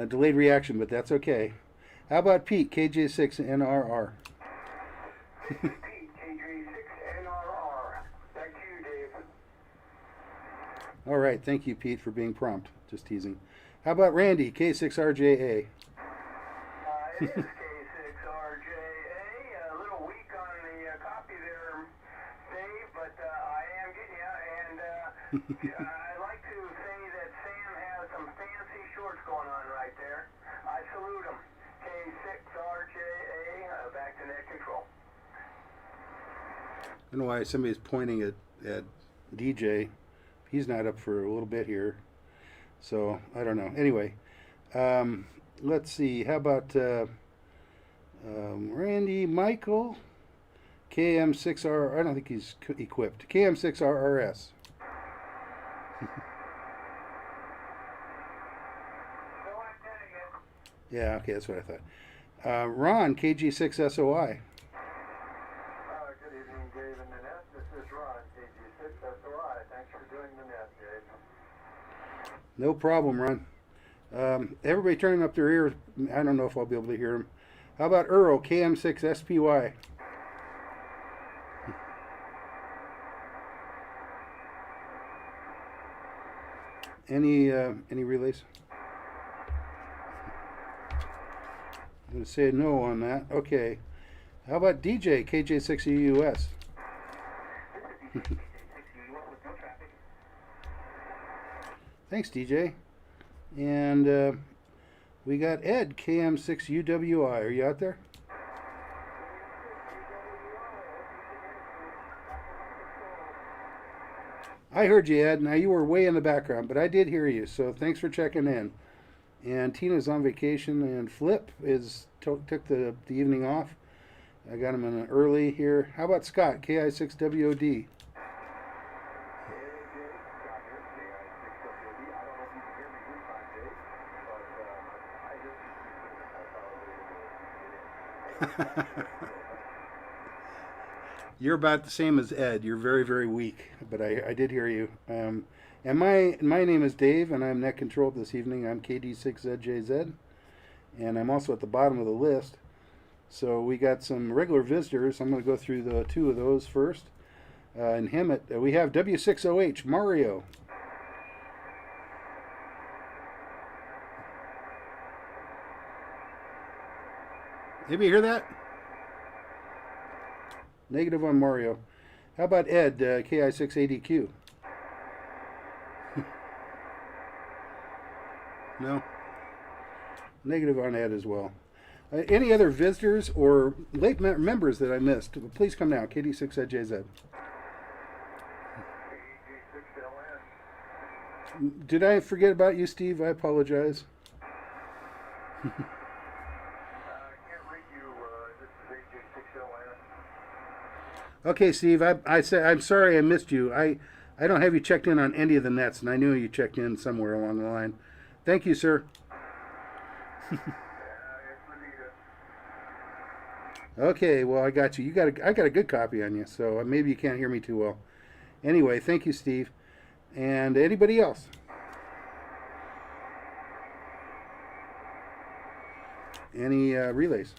Delayed reaction, but that's okay. How about Pete, KJ6NRR? All right, thank you, Pete, for being prompt. Just teasing. How about Randy, K6RJA? It is K6RJA. A little weak on the copy there, Dave, but I am getting you. And I'd like to say that Sam has some fancy shorts going on right there. I salute him. K6RJA, back to net control. don't know why somebody's pointing at DJ. He's not up for a little bit here. So, I don't know. Anyway, let's see. How about Randy Michael? KM6R. I don't think he's equipped. KM6RRS. Yeah, okay, that's what I thought. Ron, KG6SOI. Good evening, Dave and Nanette. This is Ron, KG6SOI. Thanks for doing the net, Dave. No problem, Ron. Everybody turning up their ears. I don't know if I'll be able to hear them. How about Earl, KM6SPY? Any relays? I'm going to say no on that. Okay. How about DJ, KJ6UUS? Thanks, DJ. And we got Ed, KM6UWI. Are you out there? I heard you, Ed. Now, you were way in the background, but I did hear you, so thanks for checking in. And Tina's on vacation, and Flip took the evening off. I got him in early here. How about Scott, KI6WOD? You're about the same as Ed. You're very, very weak, but I did hear you. And my name is Dave, and I'm net control this evening. I'm KD6ZJZ, and I'm also at the bottom of the list. So we got some regular visitors. I'm going to go through the two of those first. And we have W6OH, Mario. Anybody hear that? Negative on Mario. How about Ed, KI6ADQ? No? Negative on Ed as well. Any other visitors or late members that I missed, please come now. KD6ZJZ. Did I forget about you, Steve? I apologize. Okay, Steve, I said I'm sorry I missed you. I don't have you checked in on any of the nets, and I knew you checked in somewhere along the line. Thank you, sir. Okay, well, I got you. I got a good copy on you, so maybe you can't hear me too well. Anyway, thank you, Steve. And anybody else? Any relays?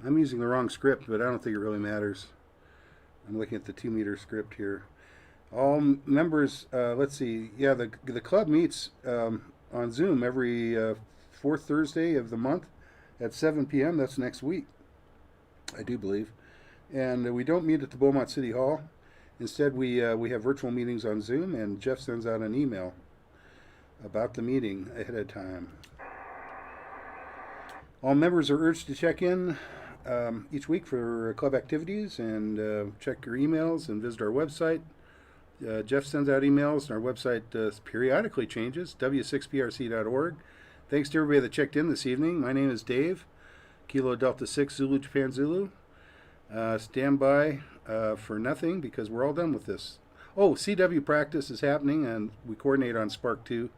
I'm using the wrong script, but I don't think it really matters. I'm looking at the 2-meter script here. All members, let's see. Yeah, the club meets on Zoom every fourth Thursday of the month at 7 p.m. That's next week, I do believe. And we don't meet at the Beaumont City Hall. Instead, we have virtual meetings on Zoom, and Jeff sends out an email about the meeting ahead of time. All members are urged to check in each week for club activities and check your emails and visit our website. Jeff sends out emails, and our website periodically changes, w6prc.org. Thanks to everybody that checked in this evening. My name is Dave, Kilo Delta 6 Zulu Japan Zulu. Stand by for nothing because we're all done with this. Oh, CW practice is happening, and we coordinate on SPARC 2.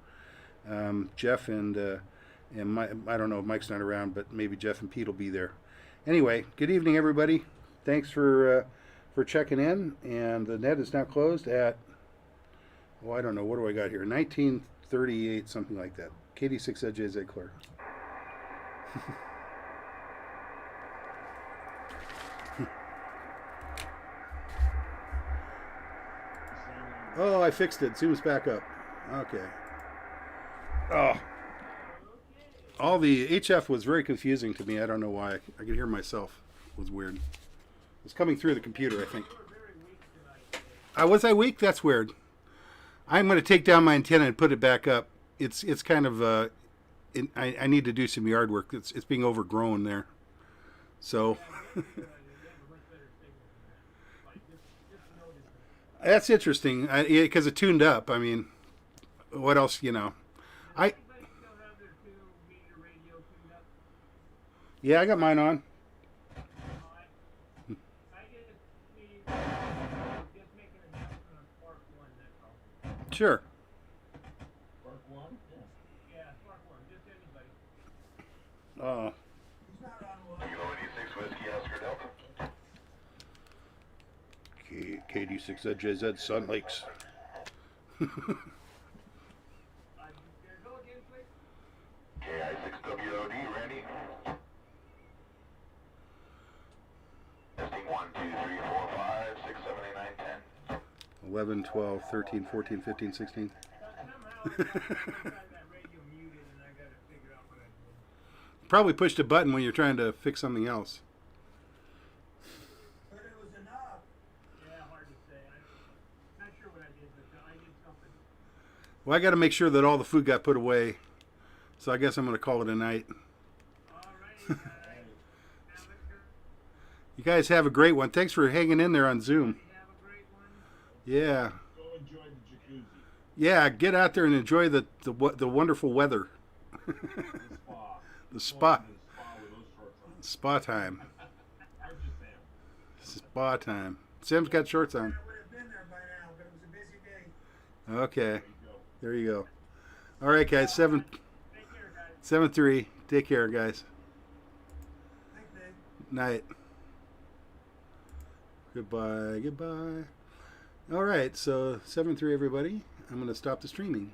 Jeff and I don't know if Mike's not around, but maybe Jeff and Pete will be there. Anyway, good evening, everybody. Thanks for checking in. And the net is now closed at, I don't know, what do I got here? 1938, something like that. KD6ZJZ Clerk. Oh, I fixed it. Zoom's back up. Okay. Oh. All the HF was very confusing to me. I don't know why. I could hear myself. It was weird. It was coming through the computer, I think. Was I weak? That's weird. I'm going to take down my antenna and put it back up. It's kind of I need to do some yard work. It's being overgrown there. So that's interesting because it tuned up. I mean, what else, you know? Yeah, I got mine on. Sure. Oh. KD6ZJZ Sun Lakes. KI6WOD, Randy. Testing 1, 2, 3, 4, 5, 6, 7, 8, 9, 10. 11, 12, 13, 14, 15, 16. Probably pushed a button when you're trying to fix something else. But it was enough. Yeah, hard to say. I'm not sure what I did, but I did something. Well, I got to make sure that all the food got put away. So I guess I'm going to call it a night. All right. You guys have a great one. Thanks for hanging in there on Zoom. Yeah. Go enjoy the jacuzzi. Yeah, get out there and enjoy the wonderful weather. The spa. Spa time. Spa time. Sam's got shorts on. Okay. There you go. All right, guys. 7-3. Take care, guys. Night. Goodbye. Goodbye. All right. So 7-3, everybody. I'm going to stop the streaming.